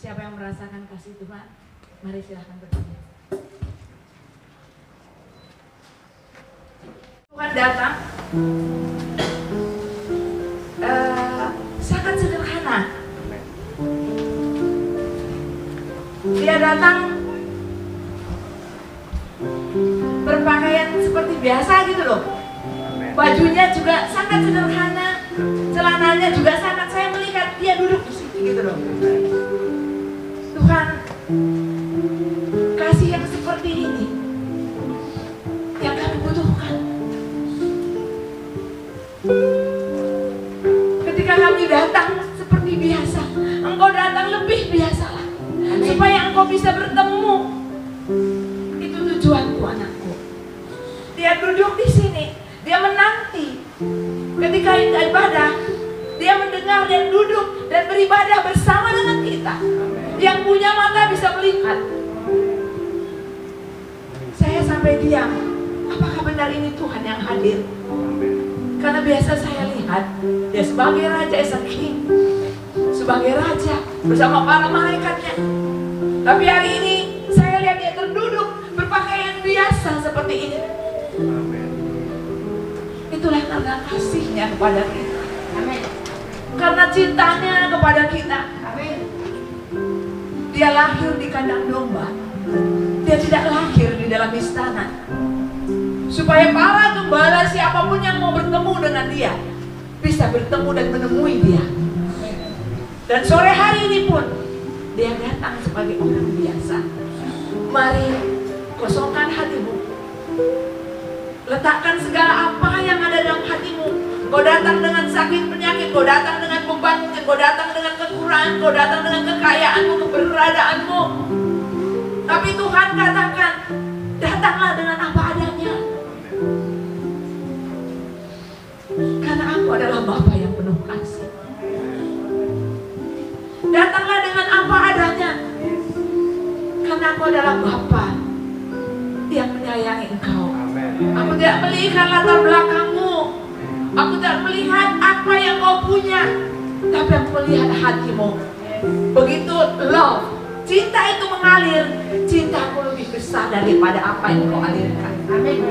Siapa yang merasakan kasih Tuhan? Mari silahkan berdiri. Tuhan datang sangat sederhana. Dia datang berpakaian seperti biasa gitu loh. Bajunya juga sangat sederhana, celananya juga sangat. Saya melihat dia duduk di sini gitu loh. Tuhan, kasih yang seperti ini yang kami butuhkan. Ketika kami datang seperti biasa, Engkau datang lebih biasa lah, supaya Engkau bisa bertemu. Itu tujuanku, anakku. Dia duduk di sini, dia menanti. Ketika ibadah, dia mendengar dan duduk dan beribadah bersama dengan kita. Yang punya mata bisa melihat. Saya sampai diam. Apakah benar ini Tuhan yang hadir? Karena biasa saya lihat dia sebagai raja, as a king, sebagai raja bersama para malaikatnya. Tapi hari ini saya lihat dia terduduk berpakaian biasa seperti ini. Itulah karena kasihnya kepada kita. Amin. Karena cintanya kepada kita. Amin. Dia lahir di kandang domba. Dia tidak lahir di dalam istana. Supaya para gembala, siapapun yang mau bertemu dengan dia, bisa bertemu dan menemui dia. Dan sore hari ini pun dia datang sebagai orang biasa. Mari kosongkan hatimu. Letakkan segala apa yang ada dalam hatimu. Kau datang dengan sakit penyakit, kau datang dengan beban, kau datang dengan kekurangan, kau datang dengan kekayaanmu, keberadaanmu. Tapi Tuhan katakan, datanglah dengan apa adanya. Karena aku adalah Bapa yang penuh kasih. Datanglah dengan apa adanya. Karena aku adalah Bapa yang menyayangi engkau. Aku tidak melihat latar belakangmu. Aku tidak melihat apa yang kau punya, tapi aku melihat hatimu. Begitu love, cinta itu mengalir. Cintaku lebih besar daripada apa yang kau alirkan. Amin.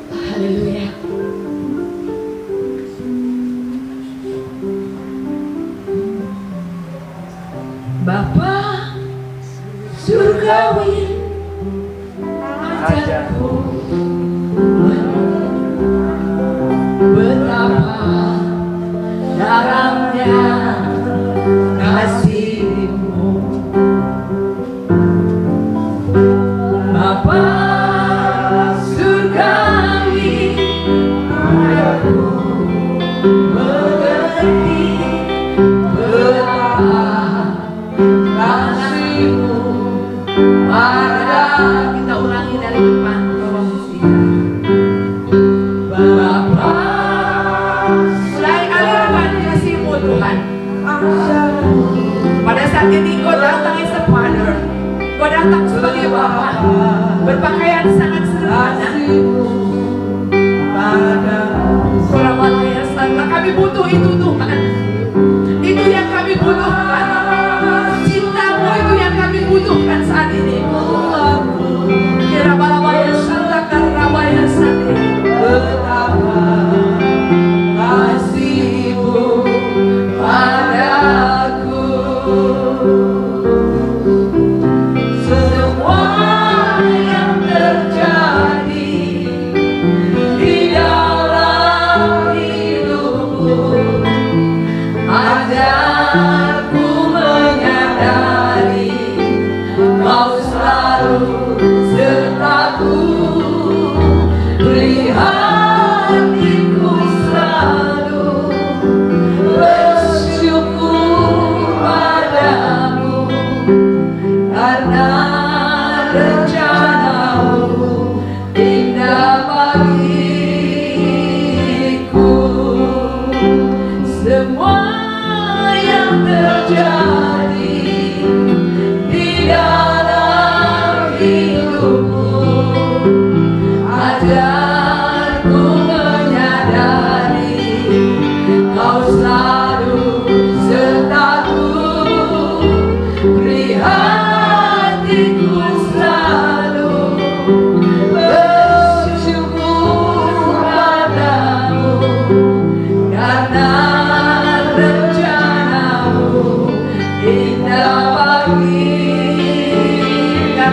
Haleluya. Bapa surgawi, ajarku betapa dalamnya kasih-Mu. Bapa surgawi, ajarku mengerti betapa kasih-Mu pada. Kita ulangi dari depan. Bapa, mulai alirkan kasih-Mu Tuhan. Pada saat ini Kau datang as a father, Kau datang sebagai Bapa, berpakaian sangat sederhana. Surabaya Santa, kami butuh itu Tuhan. Itu yang kami butuhkan. Cinta-Mu itu yang kami butuhkan saat ini. Surabaya Santa, Surabaya Santa. Betapa kasih-Mu padaku. Semua yang terjadi di dalam hidupku, ajarku menyadari Kau selalu sertaku. Beri hatiku selalu bersyukur padamu, karena rencana-Mu indah bagiku. Semua yang terjadi di dalam hidupku, ajarku menyadari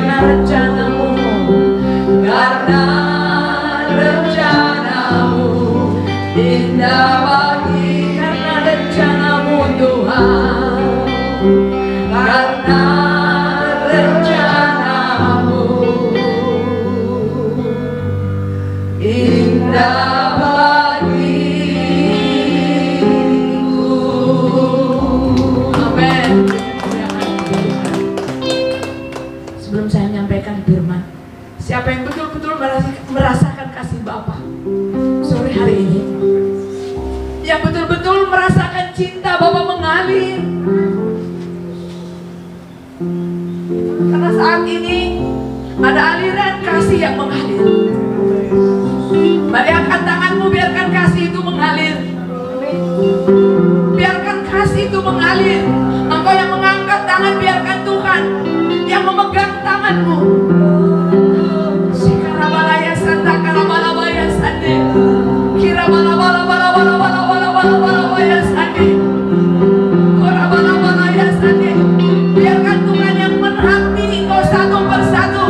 karena rencanamu, karena rencanamu indah bagi, karena rencanamu Tuhan, karena rencanamu indah bagiku. Amin. Sebelum saya menyampaikan firman, siapa yang betul-betul merasakan kasih Bapa sore hari ini, yang betul-betul merasakan cinta Bapa mengalir? Karena saat ini ada aliran kasih yang mengalir. Mari angkat tanganmu, biarkan kasih itu mengalir. Biarkan kasih itu mengalir. Engkau yang mengangkat tangan, biarkan Tuhan yang memegang tanganmu. Sikarabalaya santa karabalabaya sande. Kirabalabalabalabalabalabalabalabaya sande. Korabalabalaya sande. Biarkan Tuhan yang menghakimi engkau satu persatu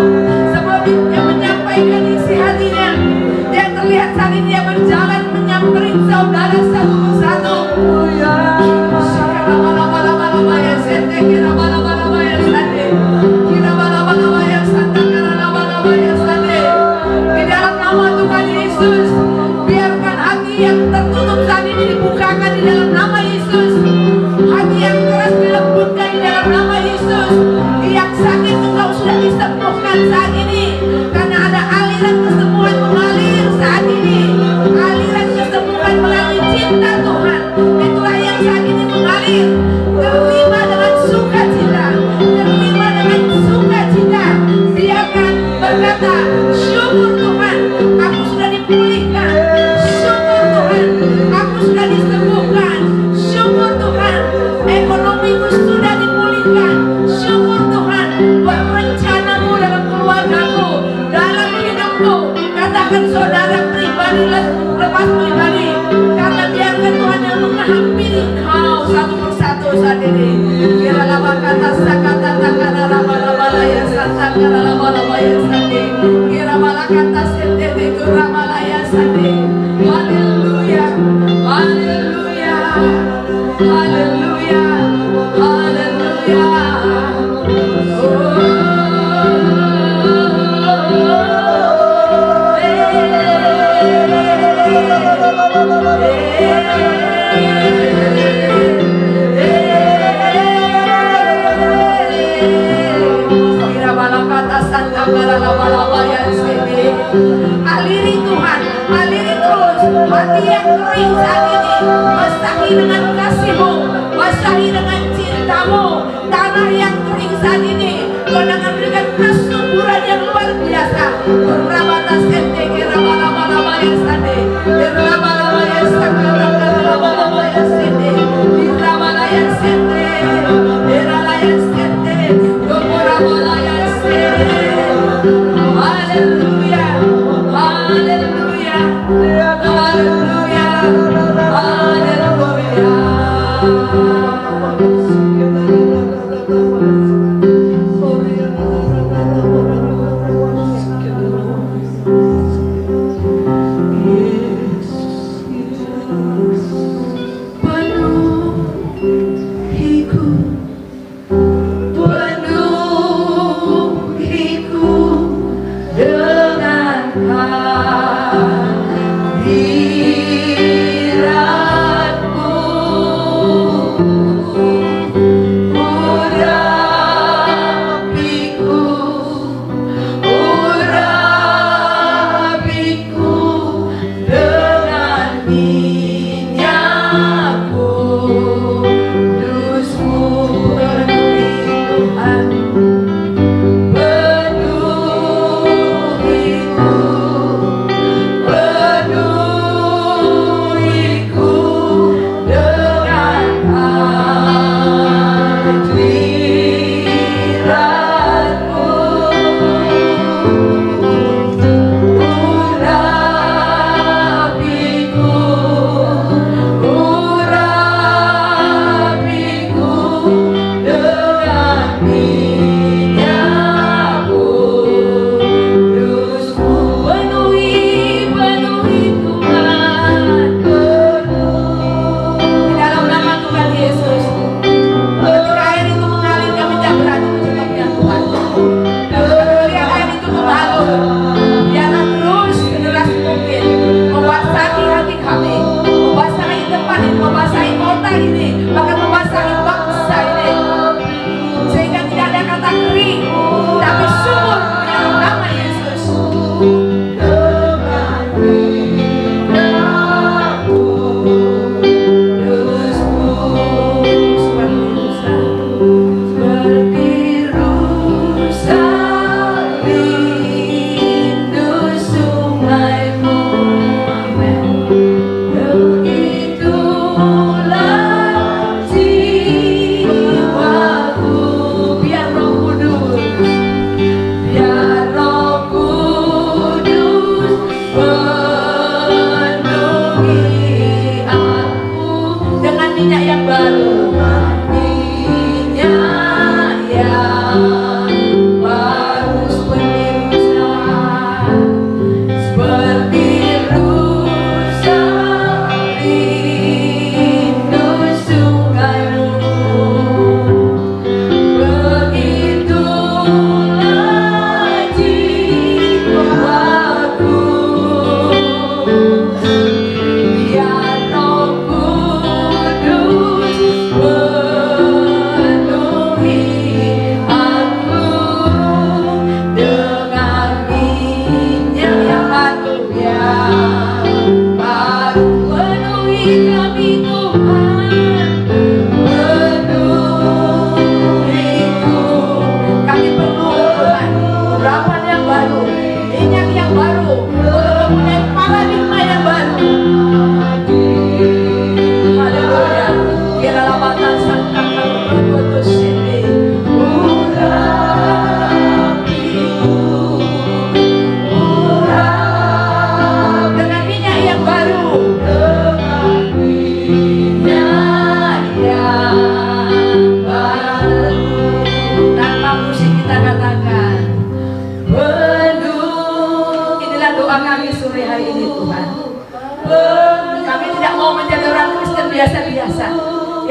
sebelum dia menyampaikan isi hatinya. Dia terlihat saat ini dia berjalan menyamperin saudara satu persatu. Sikarabalabalabalabaya sande. Kirabalabalabalabaya sande. Kirabalabalabalabaya sande. Kirabalabalabalabaya sande. Di dalam nama Tuhan Yesus, biarkan hati yang tertutup saat ini dibukakan di dalam nama Yesus. Hati yang keras dilembutkan di dalam nama Yesus. Yang sakit engkau sudah disembuhkan saat ini, karena ada aliran kesembuhan mengalir saat ini. Aliran kesembuhan melalui cinta Tuhan, itulah yang saat ini mengalir. Terima dengan sukacita, terima dengan sukacita. Biarkan berkata, syukur Tuhan, aku sudah dipulihkan. Syukur Tuhan, aku sudah disembuhkan. Syukur Tuhan, ekonomiku sudah dipulihkan. Syukur Tuhan, buat rencanamu dalam keluargaku, dalam hidupku. Katakan saudara pribadi, lepas pribadi, karena biarkan Tuhan yang menghampiri kau satu persatu saat ini. Kira lama kata sakata takana lama lama laya sakana lama lama ya sandi. Kira malah kata sende itu lama laya sandi. Haleluya, haleluya, haleluya, haleluya. Aliri Tuhan, aliri terus hati yang kering saat ini. Basahi dengan kasih-Mu, basahi dengan cinta-Mu. Tanah yang kering saat ini, Tuhan akan berikan kesuburan yang luar biasa. Rabata sente, kirabalaba ya sande, kirabalaba ya sande, kirabalaba ya sende, kirabala ya sende, kirala ya sende, kirabala ya sende. Haleluya, haleluya, haleluya, haleluya.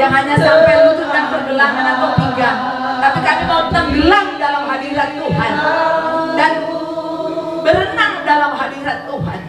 yang hanya sampai lutut dan pergelangan atau pinggang, tapi kami mau tenggelam dalam hadirat Tuhan dan berenang dalam hadirat Tuhan.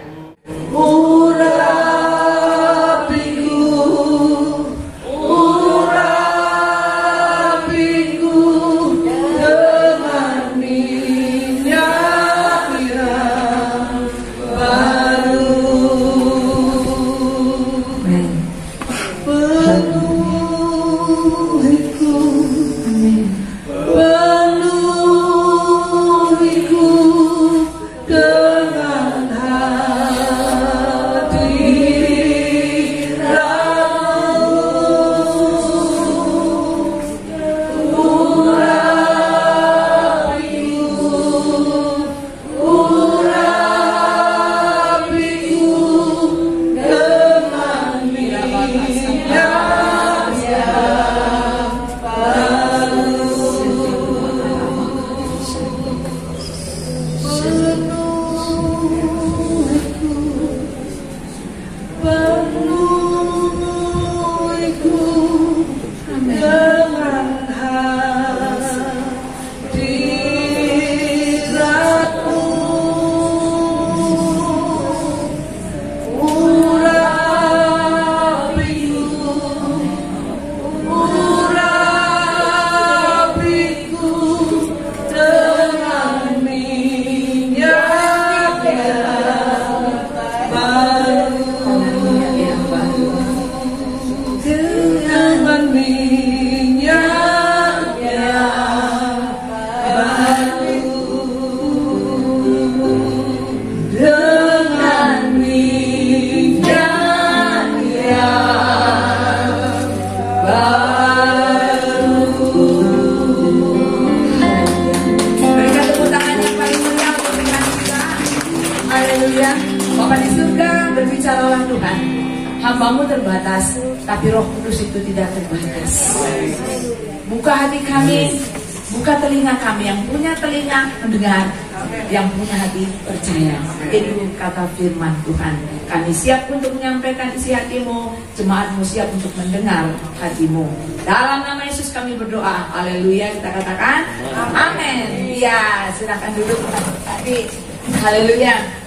Bapa di surga, berbicaralah Tuhan. Hamba-Mu terbatas, tapi Roh Kudus itu tidak terbatas. Buka hati kami, buka telinga kami, yang punya telinga mendengar, yang punya hati percaya. Itu kata firman Tuhan. Kami siap untuk menyampaikan isi hati-Mu, jemaat-Mu siap untuk mendengar hati-Mu. Dalam nama Yesus kami berdoa. Haleluya, kita katakan amin. Ya, silakan duduk. Haleluya.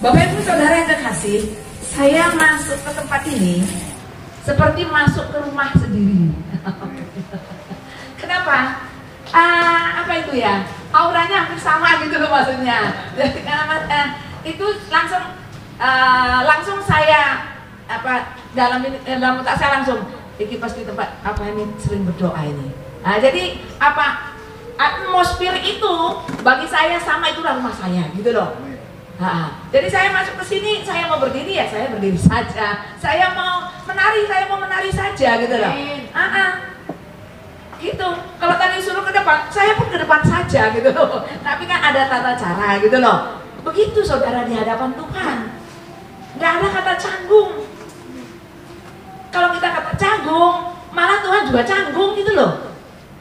Bapak Ibu Saudara yang terkasih, saya masuk ke tempat ini seperti masuk ke rumah sendiri. Kenapa? Apa itu ya? Auranya hampir sama gitu loh maksudnya. Jadi itu langsung saya dalam otak saya langsung iki pasti tempat apa ini sering berdoa ini. Jadi atmosfer itu bagi saya sama, itulah rumah saya gitu loh. Jadi saya masuk ke sini, saya mau berdiri ya saya berdiri saja. Saya mau menari saja gitu loh. Gitu. Kalau tadi suruh ke depan, saya pun ke depan saja gitu loh. Tapi kan ada tata cara gitu loh. Begitu saudara di hadapan Tuhan. Nggak ada kata canggung. Kalau kita kata canggung, malah Tuhan juga canggung gitu loh.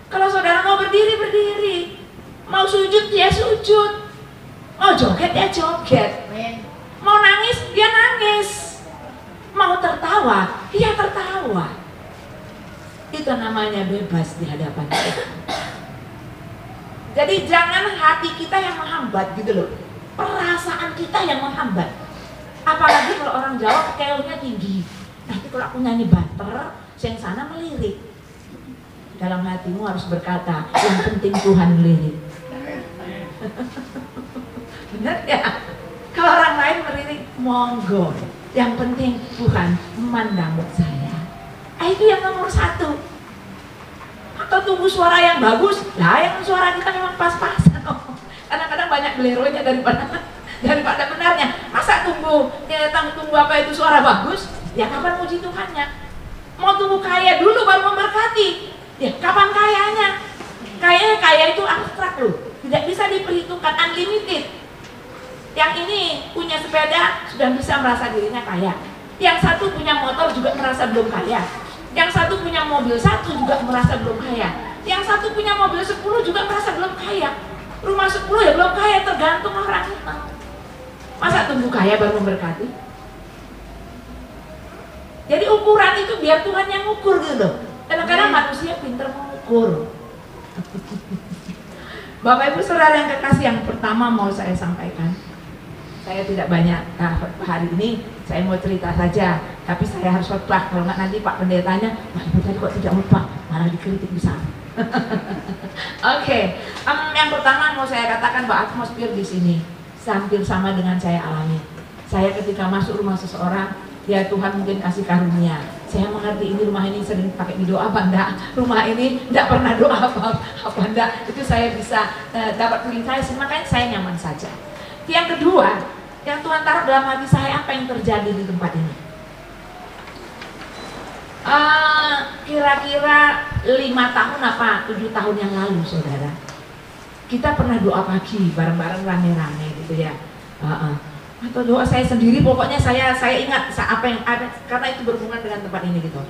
Kalau saudara mau berdiri, berdiri. Mau sujud, dia sujud. Mau joget, dia joget. Mau nangis, dia nangis. Mau tertawa, dia tertawa. Itu namanya bebas di hadapan Tuhan. Jadi jangan hati kita yang menghambat gitu loh. Perasaan kita yang menghambat. Apalagi kalau orang Jawa kekelnya tinggi. Nanti kalau aku nyanyi banter, yang sana melirik. Dalam hatimu harus berkata, yang penting Tuhan melirik. Benar ya? Kalau orang lain melirik, monggo. Yang penting Tuhan memandang saya. Itu yang nomor satu. Atau tunggu suara yang bagus. Lah yang suara kita memang pas-pasan. Kadang-kadang banyak beleronya daripada benarnya. Masa tunggu apa itu suara bagus? Ya kapan puji Tuhannya? Mau tunggu kaya dulu baru memberkati. Ya kapan kayanya? Kaya itu abstrak loh. Tidak bisa diperhitungkan, unlimited. Yang ini punya sepeda sudah bisa merasa dirinya kaya. Yang satu punya motor juga merasa belum kaya. Yang satu punya mobil satu juga merasa belum kaya. Yang satu punya mobil 10 juga merasa belum kaya. Rumah 10 ya belum kaya, tergantung orangnya. Masa tunggu kaya baru memberkati? Jadi ukuran itu biar Tuhan yang ukur gitu loh. Kadang-kadang manusia pintar mengukur. Bapak Ibu Saudara yang kekasih, yang pertama mau saya sampaikan, saya tidak banyak hari ini, saya mau cerita saja, tapi saya harus khotbah. Kalau nggak nanti Pak Pendetanya, Pak Ibu tadi kok tidak khotbah, malah dikritik besar. Oke. Yang pertama mau saya katakan bahwa atmosfer di sini hampir sama dengan saya alami. Saya ketika masuk rumah seseorang, ya Tuhan mungkin kasih karunia. Saya mengerti ini rumah ini sering pakai doa apa enggak, rumah ini enggak pernah doa apa enggak, itu saya bisa dapat feeling saya, makanya saya nyaman saja. Yang kedua, yang Tuhan taruh dalam hati saya, apa yang terjadi di tempat ini. Kira-kira 5 tahun apa 7 tahun yang lalu, saudara, kita pernah doa pagi bareng-bareng rame-rame gitu ya. Atau doa saya sendiri, pokoknya saya ingat apa yang ada, karena itu berhubungan dengan tempat ini gitu.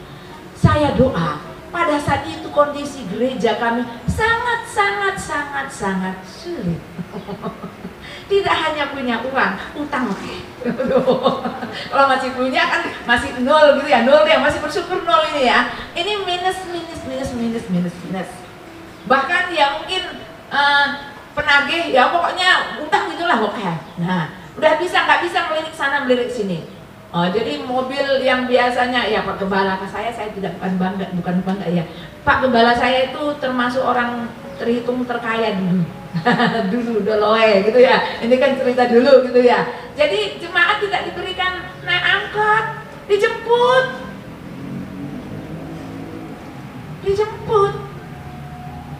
Saya doa, pada saat itu kondisi gereja kami sangat sulit. Tidak hanya punya uang, utang oke. Kalau masih punya kan masih nol gitu ya, nol ya, masih bersyukur nol ini ya. Ini minus. Bahkan ya mungkin penagih ya pokoknya utang gitulah oke. Nah, udah nggak bisa melirik sana melirik sini. Jadi mobil yang biasanya ya Pak Gembala saya tidak bukan bangga ya. Pak Gembala saya itu termasuk orang terhitung terkaya dulu. dulu doloe gitu ya. Ini kan cerita dulu gitu ya. Jadi jemaat tidak diberikan naik angkot, dijemput.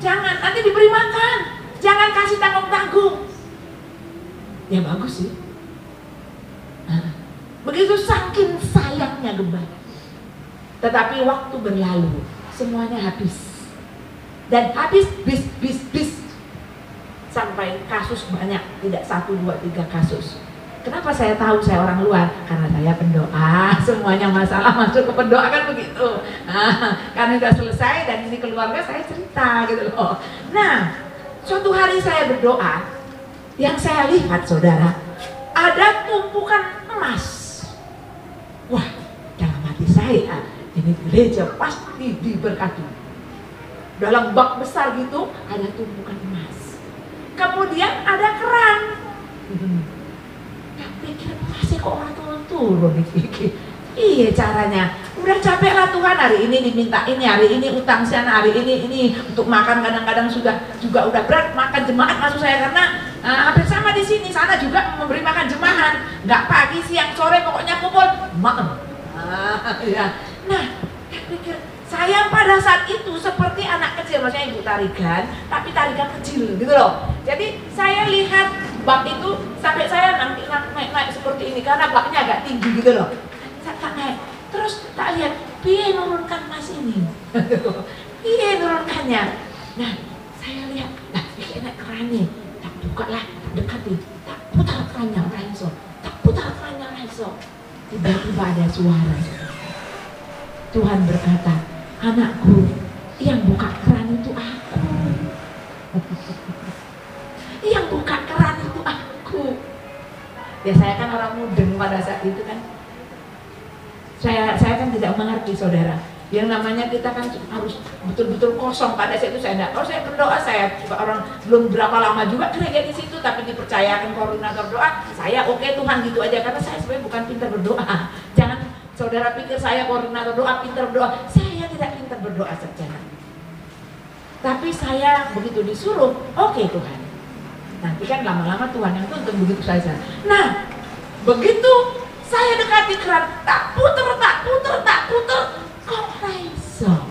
Jangan nanti diberi makan. Jangan kasih tanggung-tanggung. Ya bagus sih. Begitu saking sayangnya gembala. Tetapi waktu berlalu, semuanya habis. Dan habis bis. Sampai kasus banyak, tidak 1, 2, 3 kasus. Kenapa saya tahu saya orang luar? Karena saya pendoa, semuanya masalah masuk ke pendoa kan begitu. Karena sudah selesai dan ini keluarga saya cerita gitu loh. Nah, suatu hari saya berdoa, yang saya lihat saudara, ada tumpukan emas. Wah, dalam hati saya, ini gereja pasti diberkati. Dalam bak besar gitu, ada tumpukan emas. Kemudian ada keran. Pikir masih kok orang turun nih. Iya caranya. Udah capek lah Tuhan, hari ini diminta ini, hari ini utang sana, hari ini untuk makan kadang-kadang juga udah berat makan jemaat maksud saya, karena hampir sama di sini, sana juga memberi makan jemaat, nggak pagi siang sore pokoknya kumpul makan. Ya. Nah, pikir saya pada saat itu seperti anak kecil, maksudnya ibu tarikan, tapi tarikan kecil gitu loh. Jadi saya lihat bak itu sampai saya naik seperti ini karena baknya agak tinggi gitu loh. Saya naik, terus tak lihat, piye nurunkan mas ini, piye nurunkannya. Nah, saya lihat, nah piye naik kerannya, tak buka lah, tak dekati, tak putar kerannya raiso, tak putar kerannya raiso. Tiba-tiba ada suara. Tuhan berkata, anakku, yang buka keran itu aku. Yang buka keran itu aku. Ya saya kan orang mudeng pada saat itu kan. Saya kan tidak mengerti saudara. Yang namanya kita kan harus betul-betul kosong. Pada saat itu saya tidak tahu, saya berdoa, saya juga orang belum berapa lama juga gereja di situ, tapi dipercayakan koordinator doa. Saya oke Tuhan gitu aja, karena saya sebenarnya bukan pintar berdoa. Jangan saudara pikir saya koordinator doa, pintar berdoa. Saya tidak pintar berdoa saja. Tapi saya begitu disuruh, oke Tuhan. Nanti kan lama-lama Tuhan yang tuntun begitu saja. Nah, begitu saya dekati keran, tak puter, kok raiso.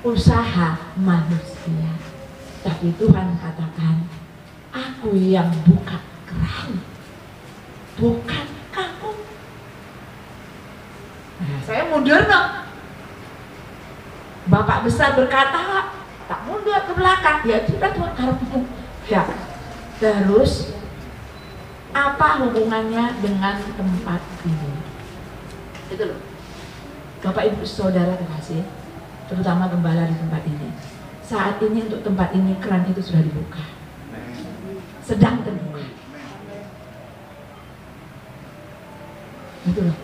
Usaha manusia. Tapi Tuhan katakan, aku yang buka keran, bukan kamu. Nah, saya mundur dong. Bapak besar berkata, tak mundur ke belakang. Ya sudah Tuhan karepmu. Ya. Terus apa hubungannya dengan tempat ini? Itu loh. Bapak Ibu Saudara terkasih, terutama gembala di tempat ini. Saat ini untuk tempat ini keran itu sudah dibuka. Sedang terbuka. Itu loh.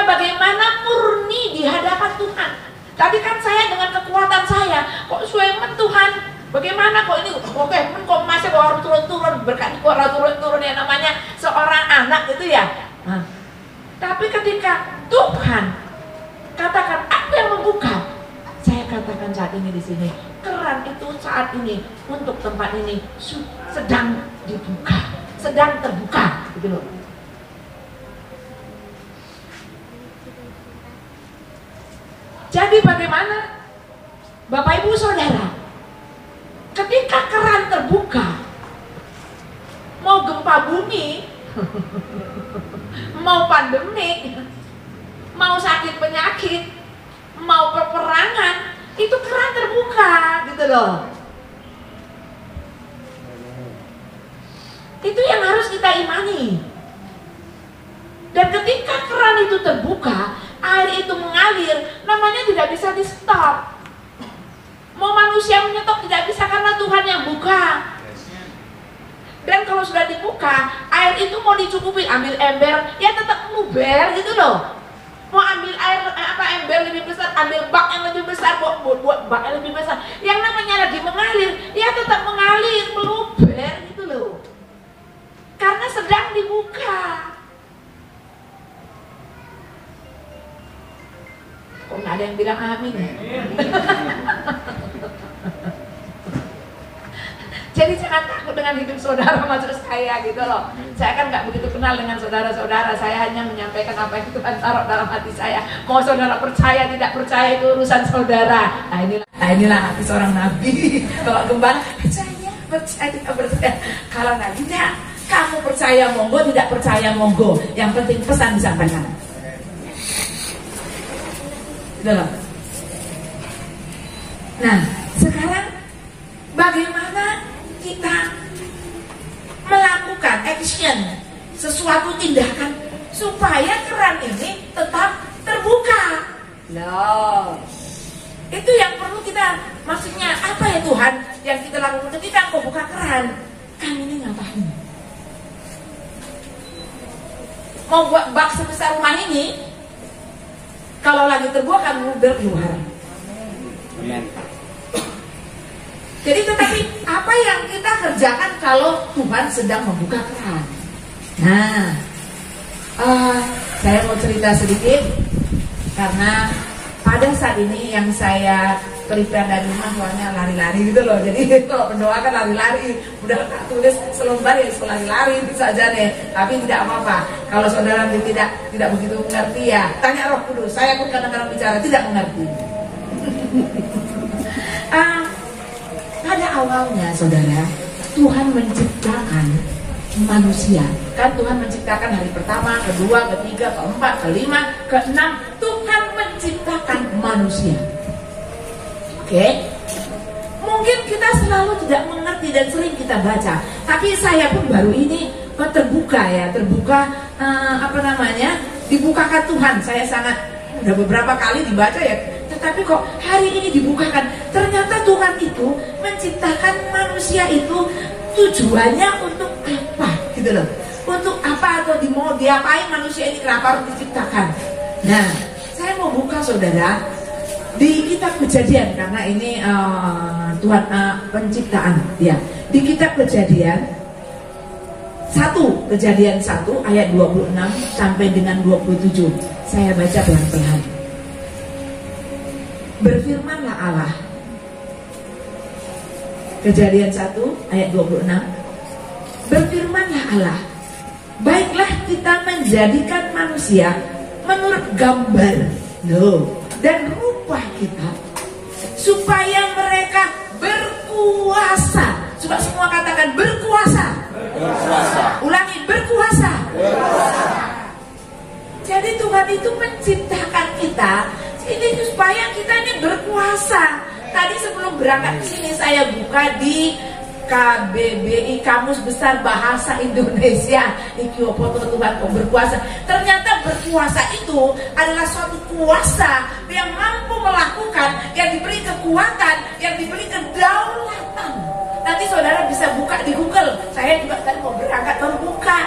kita bagaimana murni di hadapan Tuhan. Tadi kan saya dengan kekuatan saya, kok suemen Tuhan, bagaimana kok ini, oke, kok masih orang turun-turun, berkat orang turun-turun yang namanya seorang anak gitu ya. Nah, tapi ketika Tuhan katakan aku yang membuka, saya katakan saat ini di sini, keran itu saat ini untuk tempat ini sedang dibuka, sedang terbuka, gitu loh. Jadi bagaimana Bapak Ibu Saudara, ketika keran terbuka, mau gempa bumi, mau pandemik, mau sakit penyakit, mau peperangan, itu keran terbuka gitu loh. Itu yang harus kita imani. Dan ketika keran itu terbuka, air itu mengalir, namanya tidak bisa di stop. Mau manusia menyetok tidak bisa karena Tuhan yang buka. Dan kalau sudah dibuka, air itu mau dicukupi, ambil ember, ya tetap nguber gitu loh. Mau ambil air ember lebih besar, ambil bak yang lebih besar, buat bak yang lebih besar. Yang namanya lagi mengalir, ya tetap mengalir, meluber gitu loh. Karena sedang dibuka. Kok nggak ada yang bilang amin ya? Jadi jangan takut dengan hidup saudara, maksud saya gitu loh. Saya kan nggak begitu kenal dengan saudara-saudara. Saya hanya menyampaikan apa yang Tuhan taruh dalam hati saya. Mau saudara percaya tidak percaya itu urusan saudara. Nah inilah hati seorang nabi. Kalau gembala percaya tidak percaya. Kalau nggak tidak, kamu percaya monggo, tidak percaya monggo. Yang penting pesan disampaikan. Dalam. Nah, sekarang bagaimana kita melakukan action, sesuatu tindakan supaya keran ini tetap terbuka? Loh, itu yang perlu kita, maksudnya apa ya Tuhan yang kita lakukan ketika Engkau buka keran? Kan ini ngapain? Mau buat bak sebesar rumah ini? Kalau lagi terbuka kan mudah keluar. Amen. Jadi tetapi apa yang kita kerjakan kalau Tuhan sedang membuka keran? Nah, saya mau cerita sedikit karena pada saat ini yang saya prepare dari rumah soalnya lari-lari gitu loh. Jadi kalau berdoa kan lari-lari, udah tak tulis selembar ya lari-lari itu saja deh. Tapi tidak apa-apa. Kalau saudara tidak begitu mengerti ya, tanya Roh Kudus. Saya pun kadang-kadang bicara tidak mengerti. Pada awalnya saudara, Tuhan menciptakan manusia. Kan Tuhan menciptakan hari pertama, kedua, ketiga, keempat, kelima, keenam. Tuhan menciptakan manusia. Oke, mungkin kita selalu tidak mengerti dan sering kita baca. Tapi saya pun baru ini terbuka, dibukakan Tuhan. Saya sangat udah beberapa kali dibaca ya. Tetapi kok hari ini dibukakan. Ternyata Tuhan itu menciptakan manusia itu tujuannya untuk apa, gitu loh. Untuk apa atau mau diapain manusia ini, kenapa harus diciptakan? Nah, saya mau buka saudara di kitab Kejadian karena ini Tuhan penciptaan ya. Di kitab Kejadian 1 ayat 26 sampai dengan 27. Saya baca pelan-pelan. Berfirmanlah Allah. Kejadian 1 ayat 26. Berfirmanlah Allah, baiklah kita menjadikan manusia menurut gambar dan rupa kita, supaya mereka berkuasa. Coba semua katakan berkuasa. Ulangi, berkuasa. Jadi Tuhan itu menciptakan kita ini supaya kita ini berkuasa. Tadi sebelum berangkat ke sini saya buka di KBBI, Kamus Besar Bahasa Indonesia. Iki foto Tuhan kok berkuasa. Ternyata berkuasa itu adalah suatu kuasa yang mampu melakukan, yang diberi kekuatan, yang diberi kedaulatan. Nanti saudara bisa buka di Google. Saya juga tadi mau berangkat baru buka.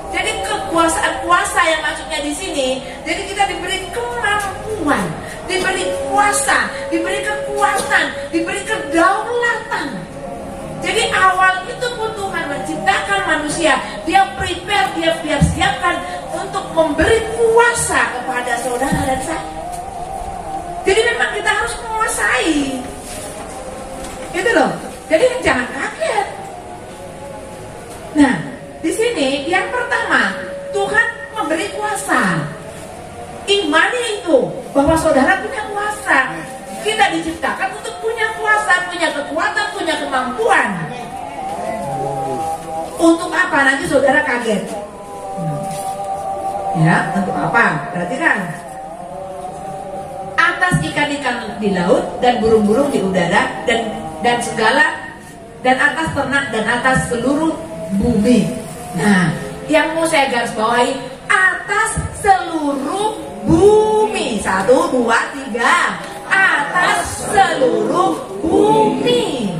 Jadi kekuasaan kuasa yang masuknya di sini. Jadi kita diberi kemampuan, diberi kuasa, diberi kekuatan, diberi kedaulatan. Jadi awal itu pun Tuhan menciptakan manusia, Dia prepare, Dia siapkan untuk memberi kuasa kepada saudara dan saya. Jadi memang kita harus menguasai. Itu loh. Jadi jangan kaget. Nah, di sini yang pertama, Tuhan memberi kuasa. Imani itu bahwa saudara punya kuasa. Kita diciptakan untuk punya kuasa, punya kekuatan, punya kemampuan. Untuk apa? Nanti saudara kaget. Ya, untuk apa? Perhatikan. Atas ikan-ikan di laut dan burung-burung di udara dan segala, dan atas ternak dan atas seluruh bumi. Nah, yang mau saya garis bawahi, atas seluruh bumi. 1, 2, 3. Atas seluruh bumi.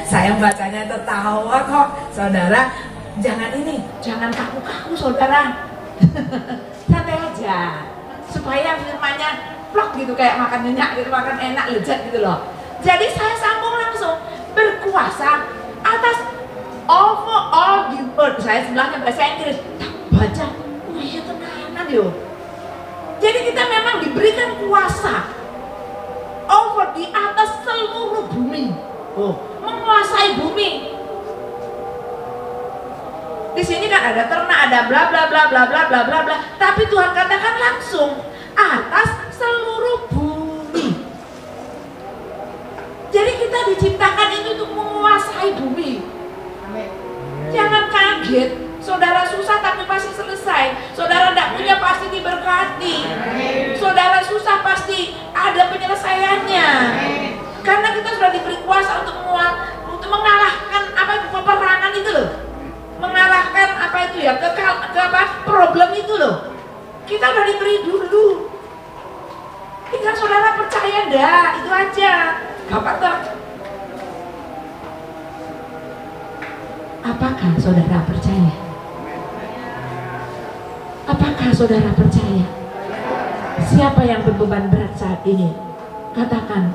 Saya bacanya tertawa kok, saudara. Jangan kaku-kaku, saudara. Santai aja, supaya firmannya plok gitu, kayak makan nyenyak gitu, makan enak, lezat gitu loh. Jadi saya sambung langsung, berkuasa atas over all the earth. Saya sebelahnya bahasa Inggris, tak baca, oh iya tenanan yo. Jadi kita memang diberikan kuasa over di atas seluruh bumi. Oh, menguasai bumi. Di sini kan ada ternak, ada bla bla bla bla bla bla bla bla. Tapi Tuhan katakan langsung atas seluruh bumi. Jadi kita diciptakan itu untuk menguasai bumi. Jangan kaget. Saudara susah tapi pasti selesai. Saudara tidak punya pasti diberkati. Saudara susah pasti ada penyelesaiannya. Karena kita sudah diberi kuasa untuk mengalahkan peperangan itu loh. Mengalahkan problem itu loh. Kita sudah diberi dulu. Tinggal saudara percaya enggak, itu aja. Gampang toh. Apakah saudara percaya? Apakah saudara percaya? Siapa yang berbeban berat saat ini? Katakan,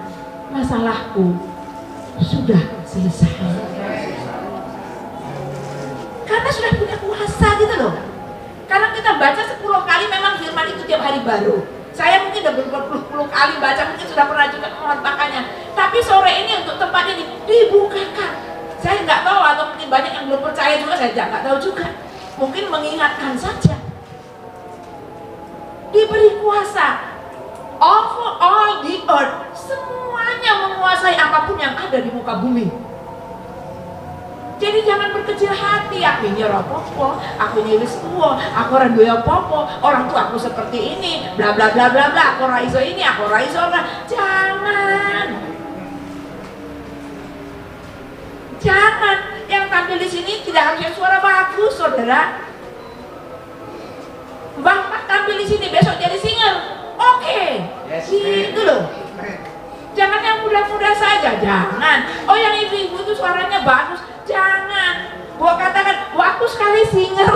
masalahku sudah selesai. Karena sudah punya kuasa gitu loh. Karena kita baca 10 kali, memang firman itu tiap hari baru. Saya mungkin udah berpuluh-puluh kali baca, mungkin sudah pernah juga mengatakannya. Tapi sore ini untuk tempat ini dibukakan. Saya nggak tahu, atau mungkin banyak yang belum percaya juga, saya nggak tahu juga. Mungkin mengingatkan saja. Diberi kuasa over all the earth, semuanya menguasai apapun yang ada di muka bumi. Jadi jangan berkecil hati, aku ini apa-apa, aku ini wis tua, aku ora duwe apa-apa, orang tua aku seperti ini, bla bla bla bla bla, aku ora iso ini, aku ora iso ora. Jangan. Jangan. Yang tampil di sini tidak harus yang suara bagus, saudara. Bang Pak tampil di sini besok jadi singer, oke, gitu loh. Jangan yang muda-muda saja, jangan. Oh yang ibu-ibu itu suaranya bagus, jangan. Gua katakan, aku sekali singer.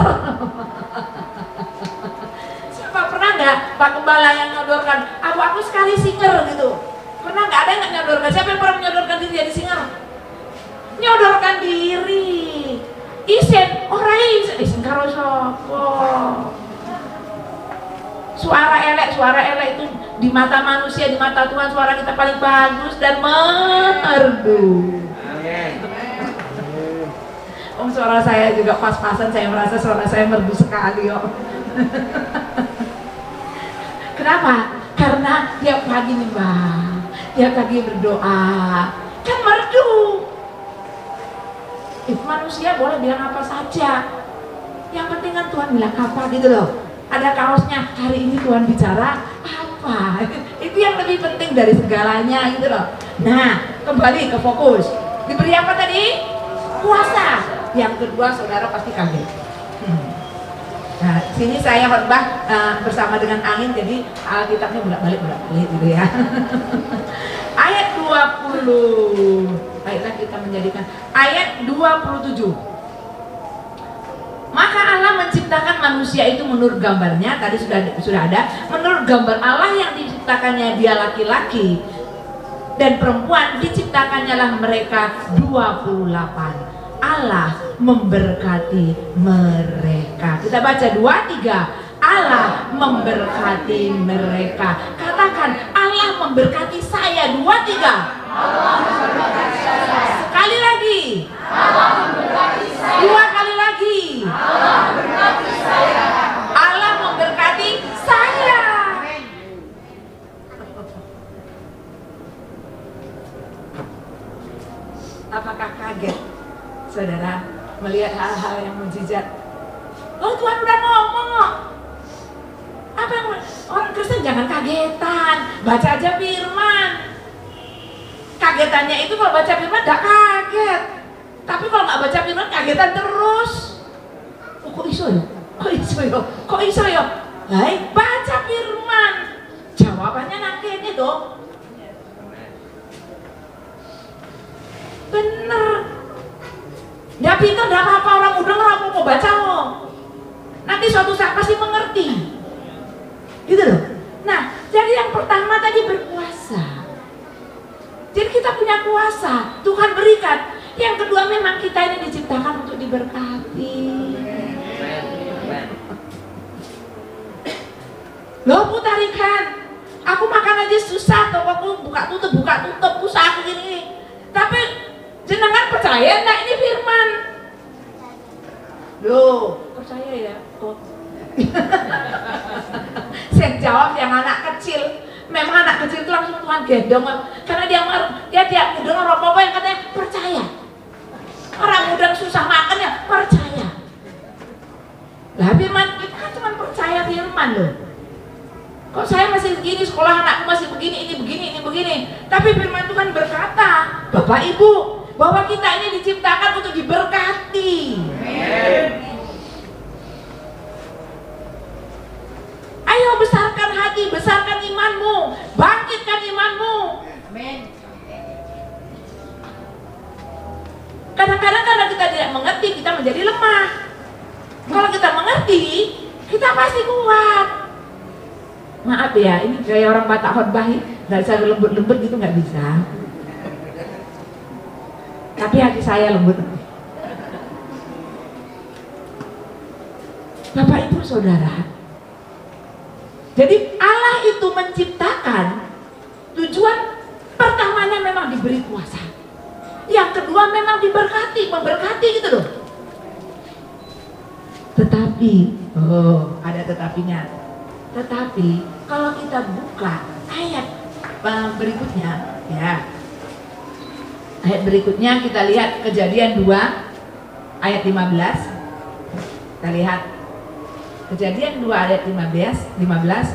Siapa pernah nggak Pak Gembala yang nyodorkan, aku sekali singer gitu? Pernah nggak? Ada yang nggak nyodorkan? Siapa yang pernah menyodorkan diri jadi singer? Nyodorkan diri. Isen, isen karo sopo. Suara elek itu di mata manusia, di mata Tuhan suara kita paling bagus dan merdu. Suara saya juga pas-pasan, saya merasa suara saya merdu sekali kok. Kenapa? Karena tiap pagi nih Mbak, tiap pagi berdoa, kan merdu. Manusia boleh bilang apa saja, yang penting kan Tuhan bilang apa gitu loh. Ada kaosnya, hari ini Tuhan bicara apa? Itu yang lebih penting dari segalanya gitu loh. Nah, kembali ke fokus. Diberi apa tadi? Kuasa. Yang kedua, saudara pasti kaget. Nah, sini saya khotbah bersama dengan angin, jadi Alkitabnya bolak-balik gitu ya. Ayat 20. Baiklah kita menjadikan ayat 27. Maka Allah menciptakan manusia itu menurut gambarnya, tadi sudah ada, menurut gambar Allah yang diciptakannya dia laki-laki dan perempuan diciptakannya lah mereka 28. Allah memberkati mereka. Kita baca 2-3. Allah memberkati mereka. Katakan, Allah memberkati saya. 2-3. Allah memberkati saya. Sekali lagi. Allah memberkati saya. 2 kali lagi. Allah memberkati saya. Allah memberkati saya. Apakah kaget, saudara, melihat hal-hal yang mujizat? Oh, Tuhan udah ngomong kok. Apa yang orang Kristen jangan kagetan, baca aja firman. Kagetannya itu kalau baca firman gak kaget, tapi kalau nggak baca firman kagetan terus. Oh, kok iso ya? Kok iso ya? Kok iso ya? Baik, baca firman. Jawabannya nanti ini dong. Bener. Nggak pintar, nggak apa-apa, orang udah nggak mau baca loh. Nanti suatu saat pasti mengerti. Gitu loh. Nah, jadi yang pertama tadi berkuasa. Jadi kita punya kuasa, Tuhan berikan. Yang kedua memang kita ini diciptakan untuk diberkati. Loh, putarikan. Aku makan aja susah, tuh aku buka tutup, usaha begini. Tapi jenengan percaya enggak ini firman? Loh, percaya ya? Oh. Saya jawab yang anak kecil. Memang anak kecil itu langsung Tuhan gendong, karena dia tidak mudah apa-apa yang katanya percaya. Orang muda susah makan ya percaya. Lah firman kita kan cuma percaya firman loh. Kok saya masih begini, sekolah anakku masih begini, ini begini. Tapi firman Tuhan berkata, Bapak Ibu, bahwa kita ini diciptakan untuk diberkati. Ayo besarkan hati, besarkan imanmu, bangkitkan imanmu. Amin. Kadang-kadang karena kita tidak mengerti, kita menjadi lemah. Kalau kita mengerti, kita pasti kuat. Maaf ya, ini kayak orang Batak khotbah, nggak bisa lembut-lembut gitu, nggak bisa. Tapi hati saya lembut. Bapak Ibu Saudara, jadi Allah itu menciptakan, tujuan pertamanya memang diberi kuasa. Yang kedua memang diberkati, memberkati gitu loh. Tetapi, ada tetapinya. Tetapi kalau kita buka ayat berikutnya, ya. Ayat berikutnya kita lihat Kejadian 2 ayat 15. Kita lihat Kejadian 2 ayat 15,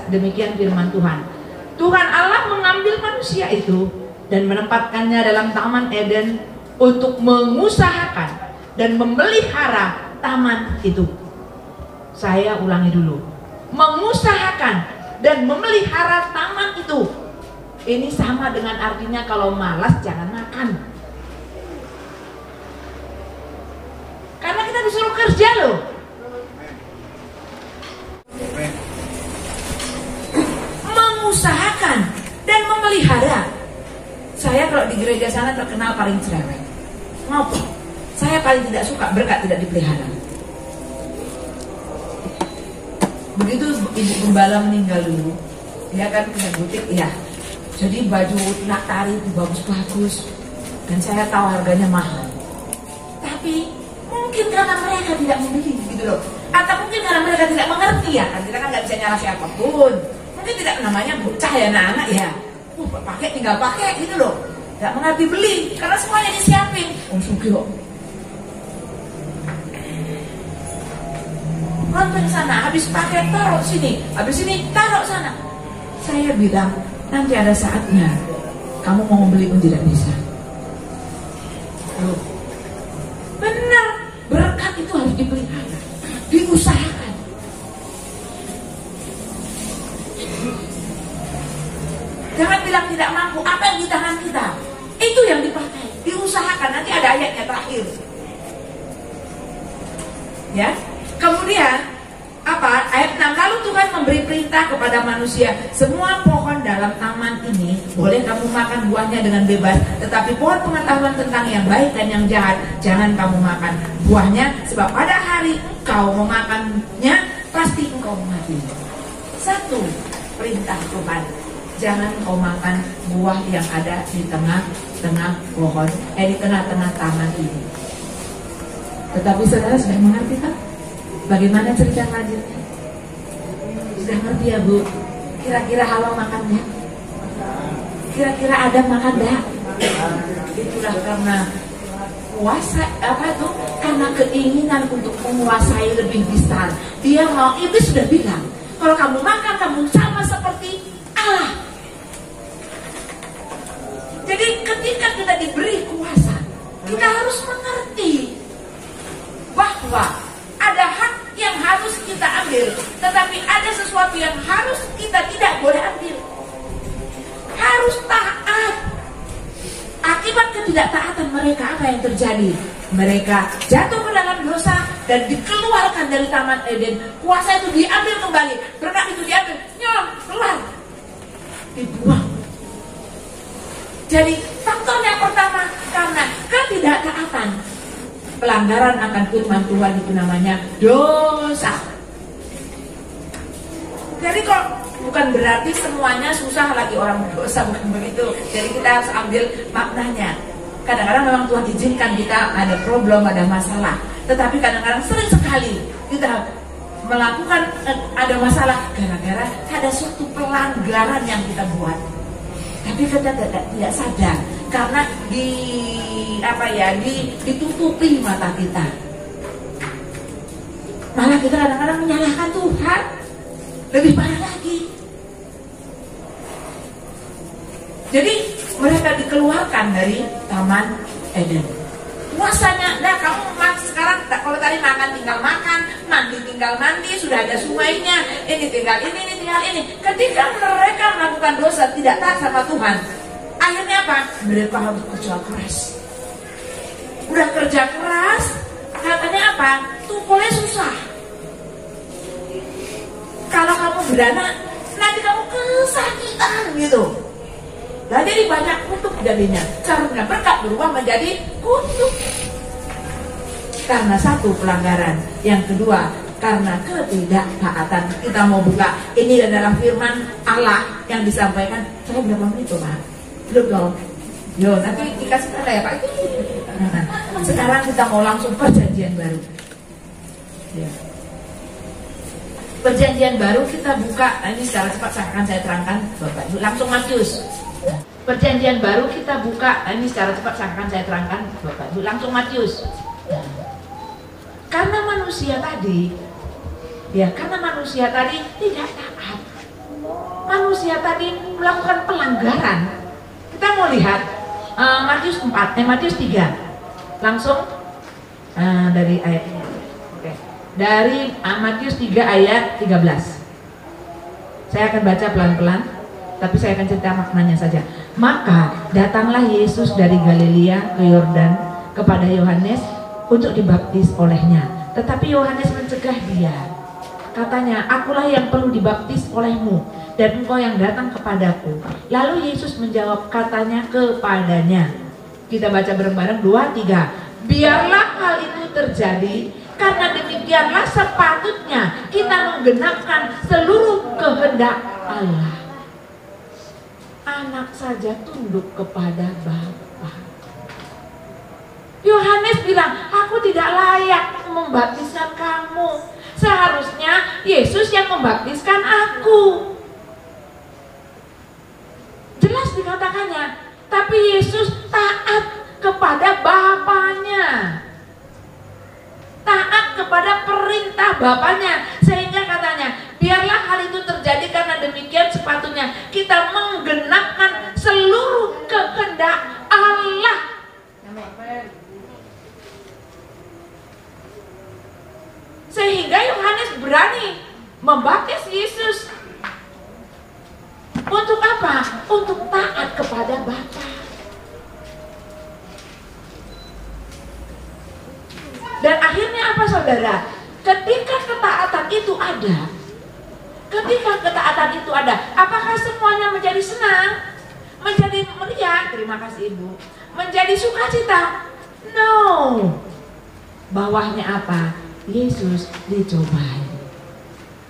demikian firman Tuhan. Tuhan Allah mengambil manusia itu dan menempatkannya dalam Taman Eden untuk mengusahakan dan memelihara taman itu. Saya ulangi dulu. Mengusahakan dan memelihara taman itu. Ini sama dengan artinya kalau malas jangan makan. Karena kita disuruh kerja loh. Mengusahakan dan memelihara. Saya kalau di gereja sana terkenal paling cerewet. Ngapa? Saya paling tidak suka berkat tidak dipelihara. Begitu ibu gembala meninggal dulu, dia kan punya butik, ya. Jadi baju naktari itu bagus-bagus, dan saya tahu harganya mahal. Tapi mungkin karena mereka tidak membeli, gitu loh. Atau mungkin karena mereka tidak mengerti ya, kan kita kan nggak bisa nyala siapapun. Mungkin tidak namanya bocah ya anak-anak ya. Pakai tinggal pakai gitu loh. Nggak mengerti beli, karena semuanya disiapin. Sugih. Nonton sana, habis pakai taruh sini, habis ini taruh sana. Saya bilang, nanti ada saatnya kamu mau membeli pun tidak bisa. Loh, benar, berkat itu harus dipelihara, diusahakan. Jangan bilang tidak mampu, apa yang di tangan kita itu yang dipakai, diusahakan. Nanti ada ayatnya terakhir, ya. Kemudian apa? Ayat 6, lalu Tuhan memberi perintah kepada manusia, semua pohon dalam taman ini boleh kamu makan buahnya dengan bebas, tetapi pohon pengetahuan tentang yang baik dan yang jahat jangan kamu makan buahnya, sebab pada hari engkau memakannya pasti engkau mati. Satu perintah Tuhan, jangan kau makan buah yang ada di tengah-tengah pohon, di tengah-tengah taman ini. Tetapi saudara sudah mengerti kan? Bagaimana cerita lanjutnya? Sudah ngerti ya Bu? Kira-kira Hawa makan enggak? Kira-kira Adam makan enggak? Itulah karena kuasa karena keinginan untuk menguasai lebih besar. Dia mau, iblis sudah bilang, kalau kamu makan kamu sama seperti Allah. Jadi ketika kita diberi kuasa, kita harus mengerti bahwa ada hak yang harus kita ambil, tetapi ada sesuatu yang harus kita tidak boleh ambil. Harus taat. Akibat ketidaktaatan mereka, apa yang terjadi? Mereka jatuh ke dalam dosa dan dikeluarkan dari Taman Eden. Kuasa itu diambil kembali, berkat itu diambil, nyolong, keluar, dibuang. Jadi faktor yang pertama, karena ketidaktaatan, pelanggaran akan firman Tuhan itu namanya dosa. Jadi kok bukan berarti semuanya susah lagi orang berdosa, bukan begitu. Jadi kita harus ambil maknanya. Kadang-kadang memang Tuhan izinkan kita ada problem, ada masalah. Tetapi kadang-kadang sering sekali kita melakukan ada masalah gara-gara ada suatu pelanggaran yang kita buat. Tapi kita tidak sadar karena ditutupi mata kita. Malah kita kadang-kadang menyalahkan Tuhan. Lebih parah lagi. Jadi mereka dikeluarkan dari Taman Eden. Kuasanya, nah kamu sekarang kalau tadi makan tinggal makan, mandi tinggal mandi, sudah ada sungainya, ini tinggal ini tinggal ini. Ketika mereka melakukan dosa tidak taat sama Tuhan, akhirnya apa? Mereka harus kerja keras. Udah kerja keras, katanya apa? Tukulnya susah. Kalau kamu beranak, nanti kamu kesakitan gitu. Nah, jadi banyak kutuk jadinya. Karena berkat berubah menjadi kutuk. Karena satu pelanggaran. Yang kedua, karena ketidaktaatan. Kita mau buka ini dalam firman Allah yang disampaikan. Saya berapa menit tuh Pak? Belum dong. Yo, nanti dikasih tanda ya Pak. Sekarang kita mau langsung perjanjian baru. Ya. Perjanjian baru kita buka. Nah, ini secara cepat akan saya terangkan Bapak Ibu. Langsung Matius. Perjanjian baru kita buka. Nah, ini secara cepat akan saya terangkan Bapak Ibu. Langsung Matius. Karena manusia tadi tidak taat. Manusia tadi melakukan pelanggaran. Kita mau lihat Matius 4, Matius 3. Langsung dari ayat ini. Oke. Dari Matius 3 ayat 13. Saya akan baca pelan-pelan, tapi saya akan cerita maknanya saja. Maka datanglah Yesus dari Galilea ke Yordan kepada Yohanes untuk dibaptis olehnya. Tetapi Yohanes mencegah dia. Katanya, akulah yang perlu dibaptis olehmu, dan engkau yang datang kepadaku. Lalu Yesus menjawab, katanya kepadanya. Kita baca bareng-bareng, 2, 3. Biarlah hal itu terjadi, karena demikianlah sepatutnya kita menggenapkan seluruh kehendak Allah. Anak saja tunduk kepada Bapa. Yohanes bilang, aku tidak layak membaptiskan kamu. Seharusnya Yesus yang membaptiskan aku. Jelas dikatakannya. Tapi Yesus taat kepada Bapanya. Taat kepada perintah Bapanya. Sehingga katanya, biarlah hal itu terjadi karena demikian sepatutnya kita menggenapkan seluruh kehendak Allah. Sehingga Yohanes berani membaptis Yesus. Untuk apa? Untuk taat kepada Bapa. Dan akhirnya apa saudara? ketika ketaatan itu ada, apakah semuanya menjadi senang? Menjadi meriah? Terima kasih Ibu. Menjadi sukacita? No. Bawahnya apa? Yesus dicobai.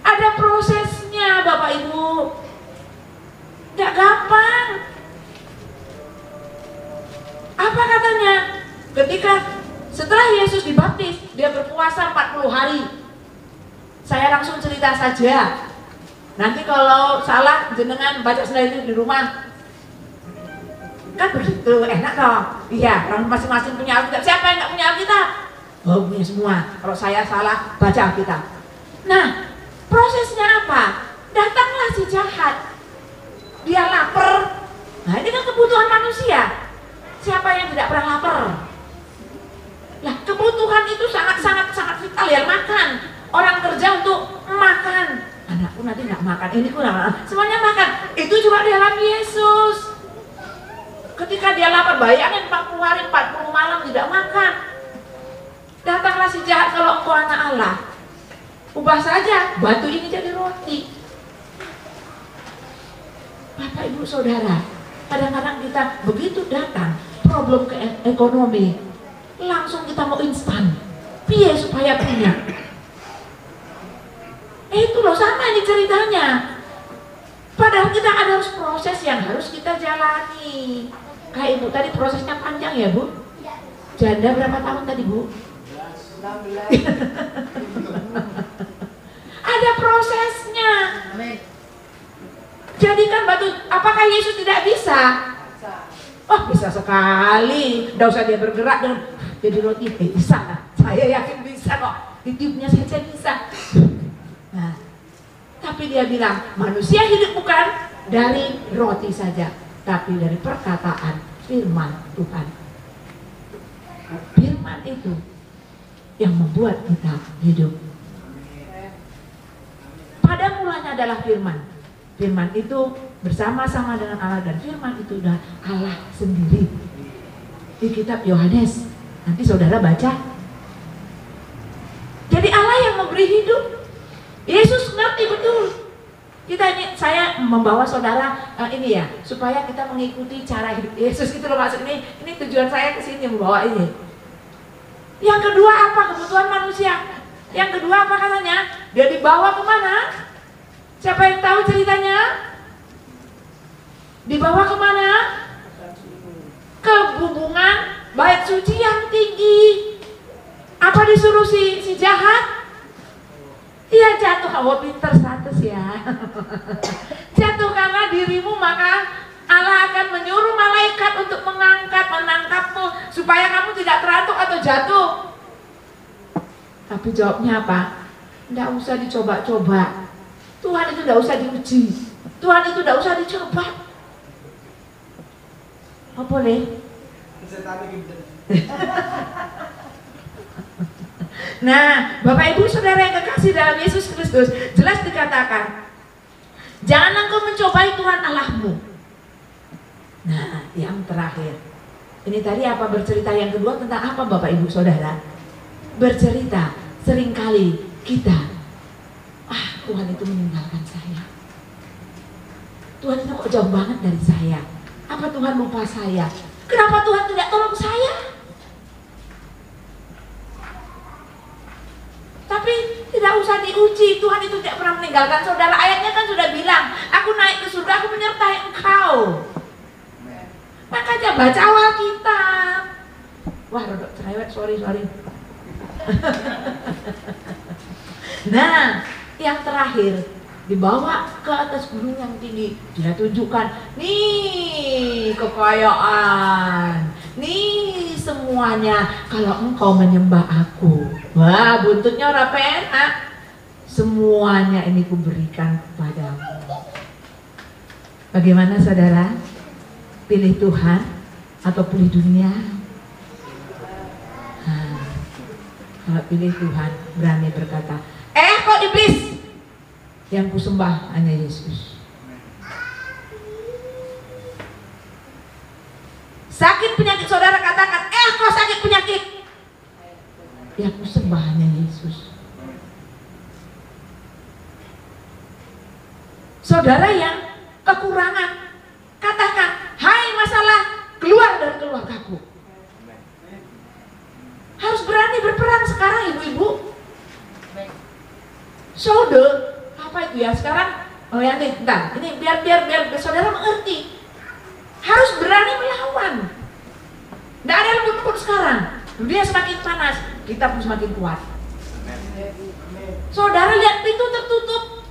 Ada prosesnya Bapak Ibu. Gak gampang. Apa katanya? Ketika setelah Yesus dibaptis, dia berpuasa 40 hari. Saya langsung cerita saja. Nanti kalau salah jenengan baca sendiri di rumah. Kan begitu, enak toh. Iya, orang masing-masing punya Alkitab. Siapa yang gak punya Alkitab? Oh, punya semua. Kalau saya salah, baca Alkitab. Nah, prosesnya apa? Datanglah si jahat. Dia lapar. Nah, ini kan kebutuhan manusia. Siapa yang tidak pernah lapar? Nah, kebutuhan itu sangat vital ya, makan. Orang kerja untuk makan. Anakku nanti nggak makan, ini kurang. Semuanya makan. Itu juga dialami Yesus. Ketika dia lapar, bayangin 40 hari, 40 malam tidak makan. Datanglah si jahat, kalau engkau anak Allah, ubah saja batu ini jadi roti. Bapak Ibu Saudara, kadang-kadang kita begitu datang problem ke ekonomi, langsung kita mau instan. Piye supaya punya? Itu loh, sama ini ceritanya. Padahal kita ada harus proses yang harus kita jalani. Kayak Ibu tadi prosesnya panjang ya Bu? Janda berapa tahun tadi Bu? 16. Ada prosesnya. Jadikan batu. Apakah Yesus tidak bisa? Oh, bisa sekali. Tidak usah dia bergerak dan jadi roti. Bisa. Saya yakin bisa kok. Hidupnya saja bisa. Nah, tapi dia bilang manusia hidup bukan dari roti saja, tapi dari perkataan firman Tuhan. Firman itu yang membuat kita hidup. Pada mulanya adalah firman. Firman itu bersama-sama dengan Allah, dan firman itu adalah Allah sendiri. Di kitab Yohanes, nanti saudara baca. Jadi Allah yang memberi hidup. Yesus ngerti betul. Saya membawa saudara ini ya, supaya kita mengikuti cara hidup Yesus gitu loh, maksud ini tujuan saya ke sini membawa ini. Yang kedua apa? Kebutuhan manusia. Yang kedua apa katanya? Dia dibawa kemana? Siapa yang tahu ceritanya? Dibawa kemana? Ke hubungan bait suci yang tinggi. Apa disuruh si jahat? Iya, jatuh. Oh, pinter 100 ya. Jatuh karena dirimu, maka Allah akan menyuruh malaikat untuk menangkapmu supaya kamu tidak terantuk atau jatuh. Tapi jawabnya apa? Tidak usah dicoba-coba. Tuhan itu tidak usah diuji. Tuhan itu tidak usah dicoba. Oh, boleh? Nah, Bapak Ibu Saudara yang kekasih dalam Yesus Kristus, jelas dikatakan, jangan engkau mencobai Tuhan Allahmu. Nah, yang terakhir, ini tadi apa bercerita yang kedua tentang apa Bapak Ibu Saudara? Bercerita seringkali kita, Tuhan itu meninggalkan saya. Tuhan itu kok jauh banget dari saya. Apa Tuhan lupa saya? Kenapa Tuhan tidak tolong saya? Tapi tidak usah diuji, Tuhan itu tidak pernah meninggalkan saudara. Ayatnya kan sudah bilang, aku naik ke surga, aku menyertai engkau. Makanya baca awal kita. Wah, rodok cerewet, sorry. Nah, yang terakhir, dibawa ke atas gunung yang tinggi. Dia tunjukkan, nih kekayaan, nih semuanya kalau engkau menyembah aku. Wah, buntutnya ora penak. Semuanya ini kuberikan kepadamu. Bagaimana saudara? Pilih Tuhan atau pilih dunia? Kalau pilih Tuhan, berani berkata, kok iblis? Yang kusembah hanya Yesus. Sakit penyakit, saudara katakan, kok sakit penyakit? Yang kusembah hanya Yesus. saudara yang kekurangan, katakan, hai masalah, keluar dari keluargaku. Harus berani berperang sekarang ibu-ibu. Apa itu ya sekarang? Oh ya nih, bentar. Ini biar saudara mengerti. Harus berani melawan. Tidak ada lembut-lembut sekarang. Dunia semakin panas, kita pun semakin kuat. Saudara lihat pintu tertutup.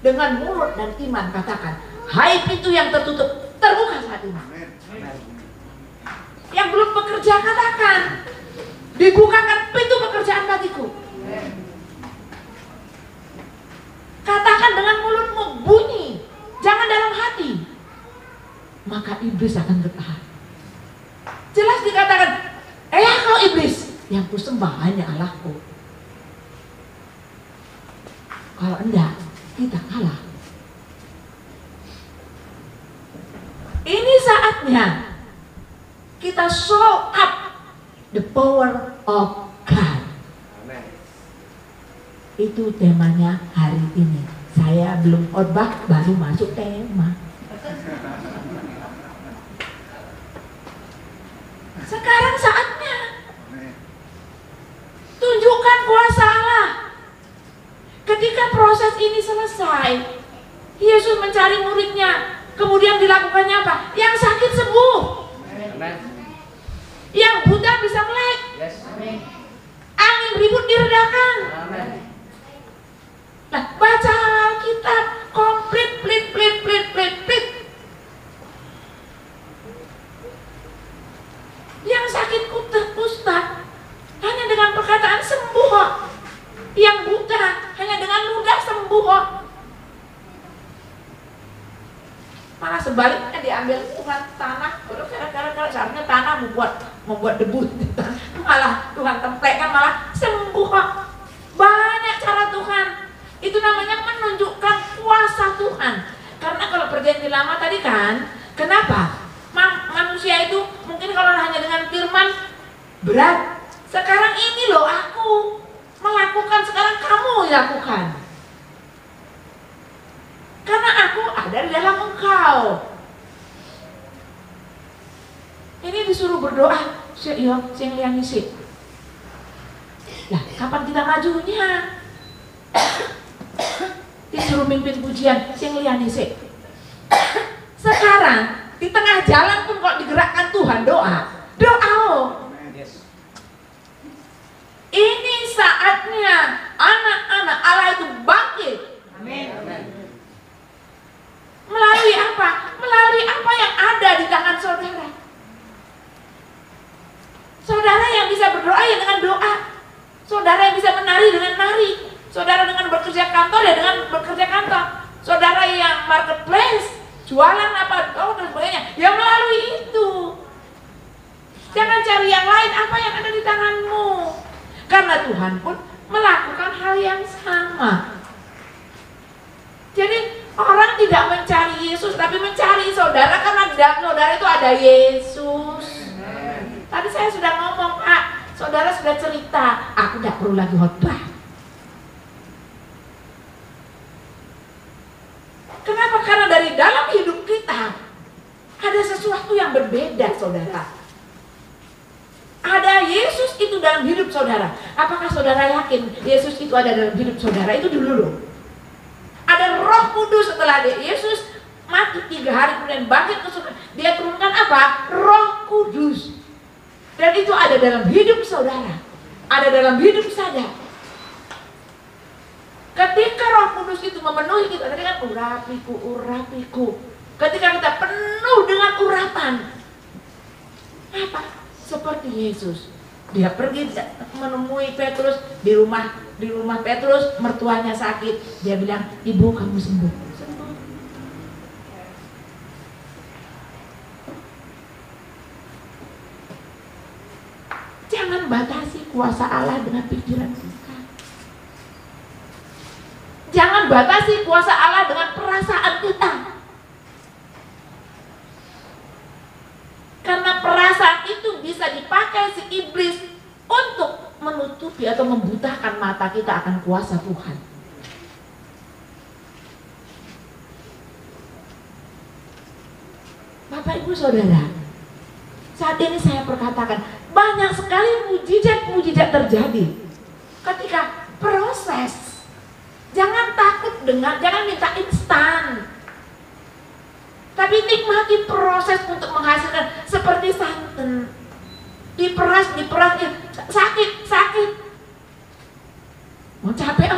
Dengan mulut dan iman katakan, hai pintu yang tertutup, terbuka saat ini. Yang belum bekerja katakan, dibukakan pintu pekerjaan bagiku. Katakan dengan mulutmu, bunyi, jangan dalam hati. Maka iblis akan bertahan. Jelas dikatakan, kau iblis, yang kusembah hanya Allahku. Kalau enggak, kita kalah. Ini saatnya kita show up the power of God. Itu temanya hari ini. Saya belum khotbah, baru masuk tema. Sekarang saatnya tunjukkan kuasa Allah. Ketika proses ini selesai, Yesus mencari muridnya. Kemudian dilakukannya apa? Yang sakit sembuh. Yang buta bisa melek. Angin ribut diredakan. Nah, baca Alkitab komplit, plit. Yang sakit kusta hanya dengan perkataan sembuh kok. Yang buta hanya dengan mudah sembuh kok. Malah sebaliknya diambil Tuhan tanah. Karena seharusnya tanah membuat debu. Malah Tuhan tempelkan malah sembuh kok. Banyak cara Tuhan. Itu namanya menunjukkan kuasa Tuhan. Karena kalau perjanjian lama tadi kan, kenapa? Manusia itu mungkin kalau hanya dengan firman berat. Sekarang ini loh aku melakukan, sekarang kamu lakukan. Karena aku ada di dalam engkau. Ini disuruh berdoa, sing liang isi. Lah, kapan kita majunya? Disuruh mimpin pujian, sing liang isi. Sekarang di tengah jalan pun kok digerakkan Tuhan doa. Ini saatnya anak-anak Allah itu bangkit. Amin. Melalui apa? Melalui apa yang ada di tangan saudara. Saudara yang bisa berdoa ya dengan doa. Saudara yang bisa menari dengan nari. Saudara dengan bekerja kantor ya dengan bekerja kantor. Saudara yang marketplace, jualan apa, dan sebagainya, ya melalui itu. Jangan cari yang lain, apa yang ada di tanganmu. Karena Tuhan pun melakukan hal yang sama. Jadi orang tidak mencari Yesus, tapi mencari saudara, karena di dalam saudara itu ada Yesus. Tadi saya sudah ngomong, Pak, saudara sudah cerita, aku tidak perlu lagi khotbah. Kenapa? Karena dari dalam hidup kita ada sesuatu yang berbeda, saudara. Ada Yesus itu dalam hidup saudara. Apakah saudara yakin Yesus itu ada dalam hidup saudara? Itu dulu loh. Ada Roh Kudus setelah Yesus mati 3 hari kemudian bangkit ke surga. Dia turunkan apa? Roh Kudus. Dan itu ada dalam hidup saudara. Ada dalam hidup saya. Ketika Roh Kudus itu memenuhi kita, tadi kan urapiku. Ketika kita penuh dengan urapan, apa? Seperti Yesus, dia pergi menemui Petrus di rumah Petrus, mertuanya sakit. Dia bilang, ibu kamu sembuh. Jangan batasi kuasa Allah dengan pikiran kita. Jangan batasi kuasa Allah dengan perasaan kita. Karena perasaan itu bisa dipakai si iblis untuk menutupi atau membutakan mata kita akan kuasa Tuhan. saudara, saat ini saya perkatakan, banyak sekali mujizat-mujizat terjadi ketika proses. Jangan takut jangan minta instan, tapi nikmati proses untuk menghasilkan. Seperti santan, diperas, sakit, mau capek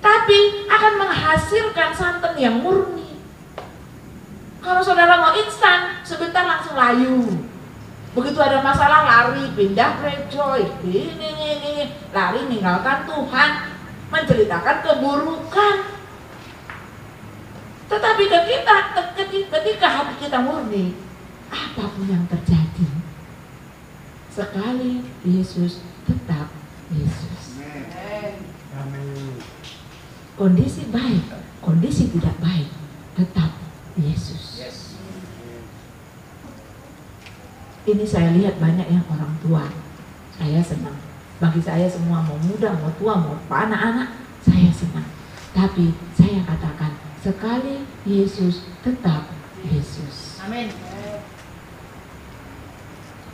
tapi akan menghasilkan santan yang murni. Kalau saudara mau instan, sebentar langsung layu. Begitu ada masalah lari, pindah rejoice, ini, lari meninggalkan Tuhan, menceritakan keburukan. Tetapi ketika hati kita murni, apapun yang terjadi, sekali Yesus tetap Yesus. Amin. Kondisi baik, kondisi tidak baik, tetap Yesus. Ini saya lihat banyak yang orang tua. Saya senang. Bagi saya semua, mau muda, mau tua, mau anak-anak, saya senang. Tapi saya katakan, sekali Yesus tetap Yesus. Amin.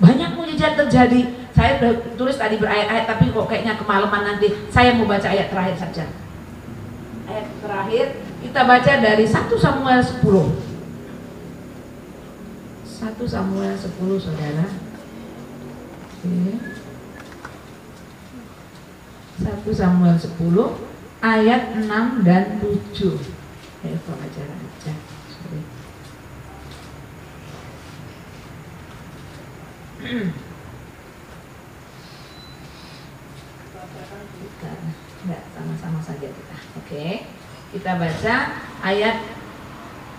Banyak mujizat terjadi. Saya sudah tulis tadi berayat-ayat, tapi kok kayaknya kemalaman nanti. Saya mau baca ayat terakhir saja. Ayat terakhir kita baca dari 1 Samuel 10. 1 Samuel 10, saudara. Oke. 1 Samuel 10 ayat 6 dan 7. Pengajaran aja. Sorry. Enggak, sama-sama saja kita. Oke. Kita baca ayat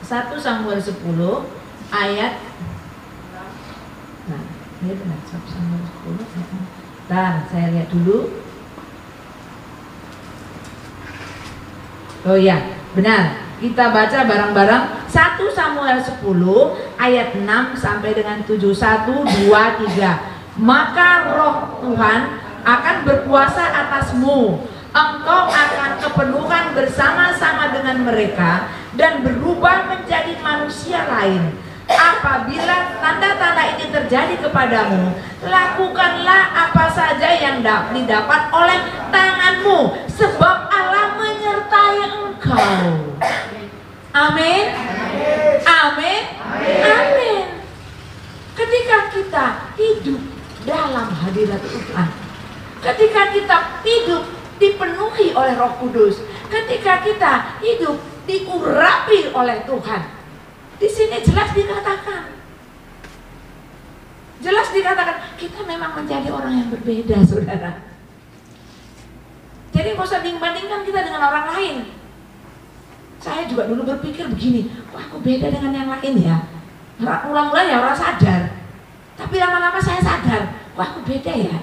1 Samuel 10 ayat. Nah, ini benar 1 Samuel 10. Dan saya lihat dulu. Oh ya, benar. Kita baca bareng-bareng 1 Samuel 10 ayat 6 sampai dengan 7. 1, 2, 3. Maka roh Tuhan akan berkuasa atasmu. Engkau akan kepenuhan bersama-sama dengan mereka dan berubah menjadi manusia lain. Apabila tanda-tanda ini terjadi kepadamu, lakukanlah apa saja yang didapat oleh tanganmu, sebab Allah menyertai engkau. Amin. Amin. Amin. Ketika kita hidup dalam hadirat Tuhan, ketika kita hidup dipenuhi oleh Roh Kudus, ketika kita hidup diurapi oleh Tuhan, di sini jelas dikatakan kita memang menjadi orang yang berbeda, saudara. Jadi nggak usah dibandingkan kita dengan orang lain. Saya juga dulu berpikir begini, wah aku beda dengan yang lain ya. Mula-mula ya orang sadar, tapi lama-lama saya sadar, wah aku beda ya.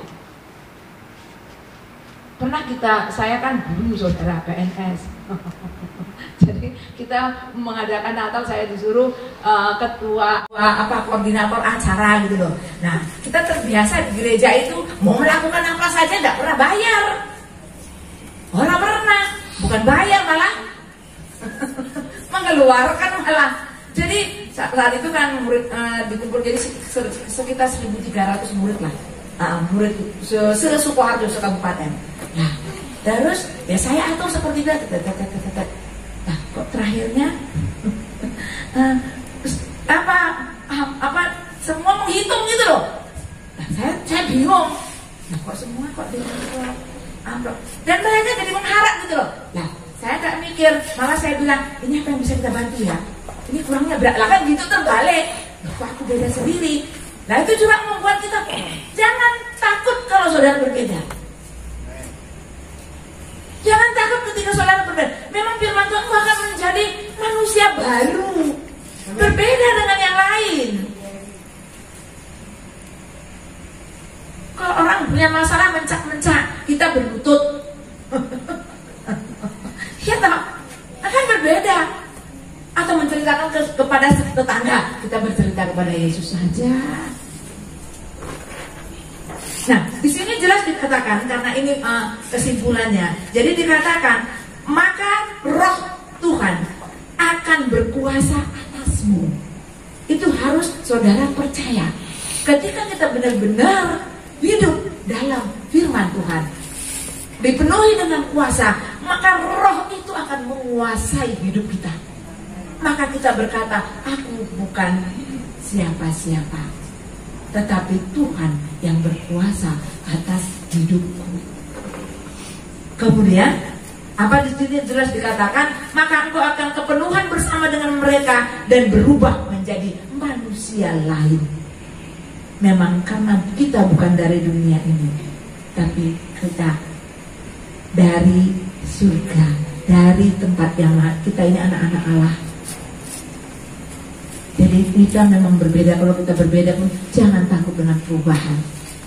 Pernah saya kan guru, saudara, PNS. Jadi kita mengadakan Natal, saya disuruh ketua koordinator acara gitu loh. Nah, kita terbiasa di gereja itu mau melakukan apa saja tidak pernah bayar. Orang pernah, bukan bayar malah mengeluarkan malah. Jadi saat itu kan murid dikumpul, jadi sekitar 1.300 murid lah. Murid se-Sukoharjo, se-kabupaten. Nah, terus ya saya atur seperti itu. Nah, kok terakhirnya semua menghitung gitu loh. Nah, saya bingung. Nah, kok semua di amplop dan mereka jadi mengharap gitu loh. Nah, saya gak mikir, malah saya bilang ini apa yang bisa kita bantu ya. Ini kurangnya berat lah kan gitu, terbalik. Nah, kok aku beda sendiri. Nah, itu juga membuat kita jangan takut kalau saudara berbeda. Jangan takut ketika saudara berbeda. Memang firman Tuhan akan menjadi manusia baru, berbeda dengan yang lain. Kalau orang punya masalah mencak-mencak, kita berlutut. Ya tak, akan berbeda. Atau menceritakan kepada tetangga, kita bercerita kepada Yesus saja. Nah, di sini jelas dikatakan, karena ini kesimpulannya. Jadi dikatakan, maka roh Tuhan akan berkuasa atasmu. Itu harus saudara percaya. Ketika kita benar-benar hidup dalam firman Tuhan, dipenuhi dengan kuasa, maka roh itu akan menguasai hidup kita. Maka kita berkata, aku bukan siapa-siapa, tetapi Tuhan yang berkuasa atas hidupku. Kemudian apa di sini jelas dikatakan, maka engkau akan kepenuhan bersama dengan mereka dan berubah menjadi manusia lain. Memang karena kita bukan dari dunia ini, tapi kita dari surga, dari tempat yang lain. Kita ini anak-anak Allah. Jadi kita memang berbeda. Kalau kita berbeda pun jangan takut dengan perubahan.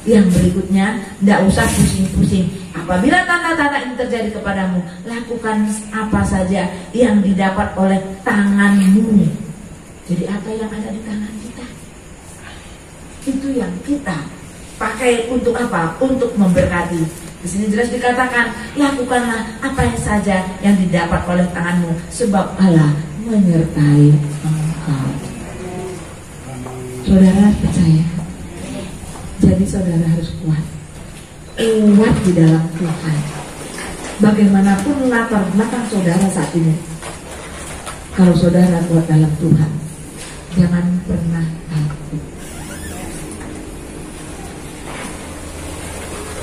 Yang berikutnya, tidak usah pusing-pusing. Apabila tanda-tanda ini terjadi kepadamu, lakukan apa saja yang didapat oleh tanganmu. Jadi apa yang ada di tangan kita, itu yang kita pakai untuk apa? Untuk memberkati. Di sini jelas dikatakan, lakukanlah apa yang saja yang didapat oleh tanganmu, sebab Allah menyertai engkau. Saudara percaya? Jadi saudara harus kuat di dalam Tuhan. Bagaimanapun latar belakang saudara saat ini, kalau saudara kuat dalam Tuhan, jangan pernah takut.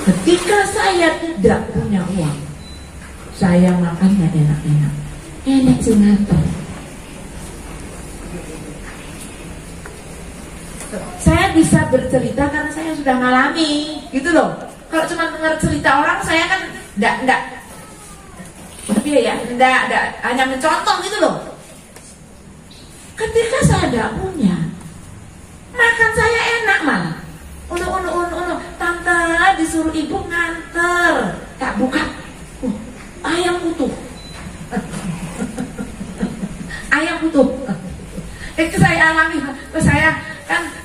Ketika saya tidak punya uang, saya makannya enak-enak, enak sih ngantor. Saya bisa bercerita karena saya sudah ngalami, gitu loh. Kalau cuma dengar cerita orang, saya kan enggak hanya mencontoh gitu loh. Ketika saya tidak punya, makan saya enak malah. Tante disuruh ibu nganter, tak buka, ayam utuh, ayam utuh. Itu saya alami,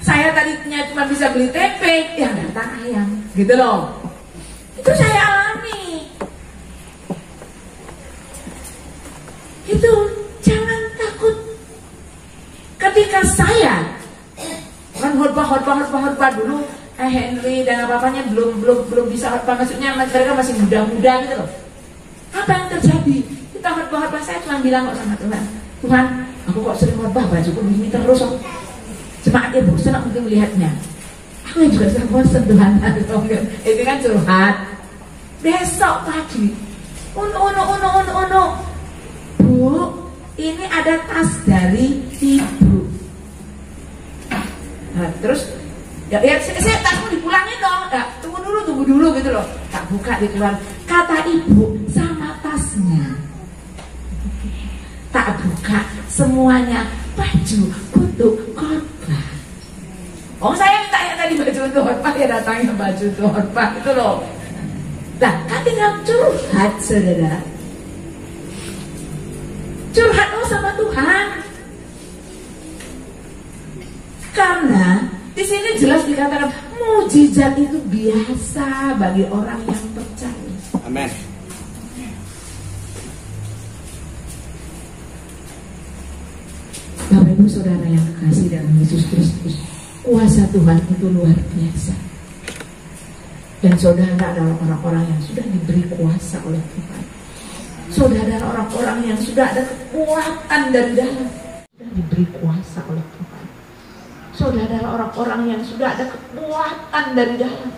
saya tadinya cuma bisa beli tempe, ya datang ayam, gitu loh. Itu saya alami. Itu jangan takut. Ketika saya kan khotbah dulu, Henry dan apa-apanya belum bisa khotbah, maksudnya mereka masih muda-muda gitu loh. Apa yang terjadi? Kita khotbah saya cuma bilang kok sama Tuhan, Tuhan, aku kok sering khotbah bajuku begini terus kok. Jemaatnya bosan aku mungkin melihatnya. Aku juga sering bosan Tuhan. Itu kan curhat. Besok pagi, Bu, ini ada tas dari ibu. Nah, terus saya tasmu dipulangin dong. Ya, tunggu dulu gitu loh. Tak buka di keluar. Kata ibu sama tasnya. Tak buka, semuanya baju untuk khotbah. Oh, saya minta ya tadi baju untuk khotbah, ya datangnya baju untuk khotbah itu loh. Nah, kan tinggal curhat, saudara. Curhat sama Tuhan. Karena di sini jelas dikatakan mujizat itu biasa bagi orang yang percaya. Amin. Bapak Ibu Saudara yang kekasih dalam Yesus Kristus, kuasa Tuhan itu luar biasa. Dan saudara adalah orang-orang yang sudah diberi kuasa oleh Tuhan. Saudara adalah orang-orang yang sudah ada kekuatan dari dalam, sudah diberi kuasa oleh Tuhan. Saudara adalah orang-orang yang sudah ada kekuatan dari dalam.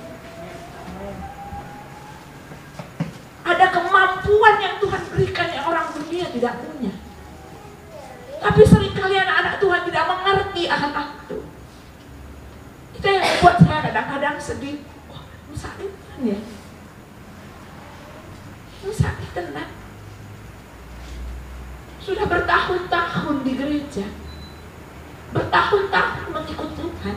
Ada kemampuan yang Tuhan berikan yang orang dunia tidak punya. Tapi seringkali anak-anak Tuhan tidak mengerti akan itu. Itu yang membuat saya kadang-kadang sedih. Wah, sakit kan ya? Sakit tenang. Sudah bertahun-tahun di gereja, bertahun-tahun mengikut Tuhan,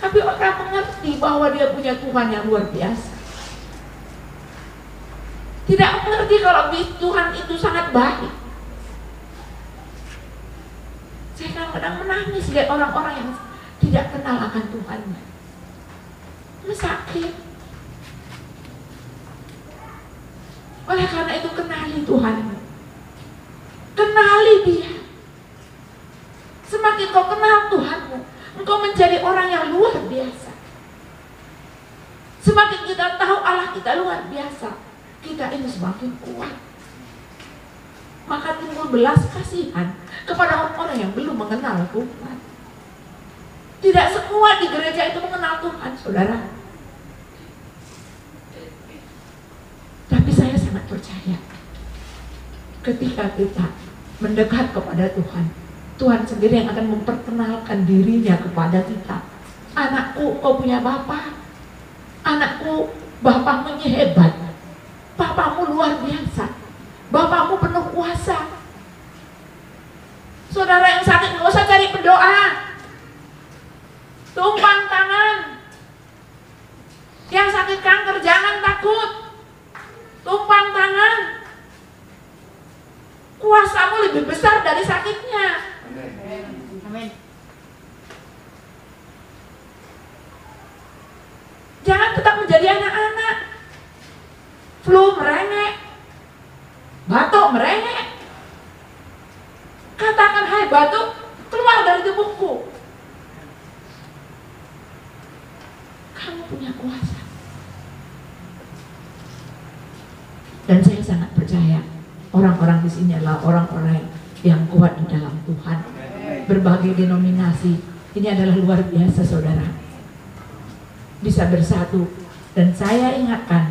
tapi orang mengerti bahwa dia punya Tuhan yang luar biasa. Tidak mengerti kalau Tuhan itu sangat baik. Saya kadang-kadang menangis lihat orang-orang yang tidak kenal akan Tuhannya. Itu sakit. Oleh karena itu kenali Tuhan. Kenali Dia. Semakin kau kenal Tuhan, luar biasa. Semakin kita tahu Allah kita luar biasa, kita ini semakin kuat. Maka timbul belas kasihan kepada orang-orang yang belum mengenal Tuhan. Tidak semua di gereja itu mengenal Tuhan, saudara. Tapi saya sangat percaya, ketika kita mendekat kepada Tuhan, Tuhan sendiri yang akan memperkenalkan dirinya kepada kita. Anakku, kau punya Bapa. Anakku, Bapamu hebat. Bapamu luar biasa. Bapamu penuh kuasa. Saudara yang sakit nggak usah cari pendoa, tumpang tangan. Yang sakit kanker jangan takut, tumpang tangan. Kuasamu lebih besar dari sakitnya. Amin. Jangan tetap menjadi anak-anak. Flu merengek, batuk merengek. Katakan, hai batuk, keluar dari tubuhku. Kamu punya kuasa. Dan saya sangat percaya orang-orang di sini adalah orang-orang yang kuat di dalam Tuhan. Berbagai denominasi, ini adalah luar biasa, saudara. Bisa bersatu. Dan saya ingatkan,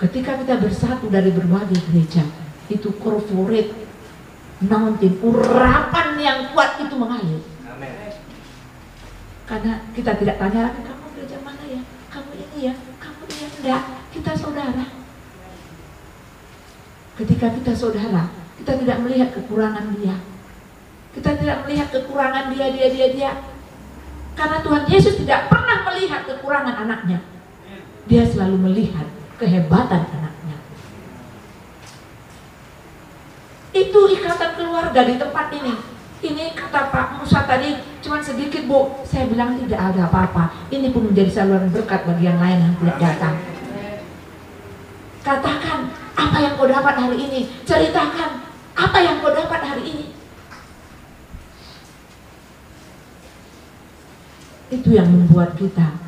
ketika kita bersatu dari berbagai gereja, itu corporate mountain, urapan yang kuat itu mengalir. Karena kita tidak tanya lagi, kamu gereja mana ya, kamu ini ya, kamu ini ya. Enggak, kita saudara. Ketika kita saudara, kita tidak melihat kekurangan dia. Kita tidak melihat kekurangan dia. Karena Tuhan Yesus tidak pernah melihat kekurangan anaknya. Dia selalu melihat kehebatan anaknya. Itu ikatan keluarga di tempat ini. Ini kata Pak Musa tadi cuma sedikit, Bu. Saya bilang tidak ada apa-apa. Ini pun menjadi saluran berkat bagi yang lain yang tidak datang. Katakan apa yang kau dapat hari ini. Ceritakan apa yang kau dapat hari ini. Itu yang membuat kita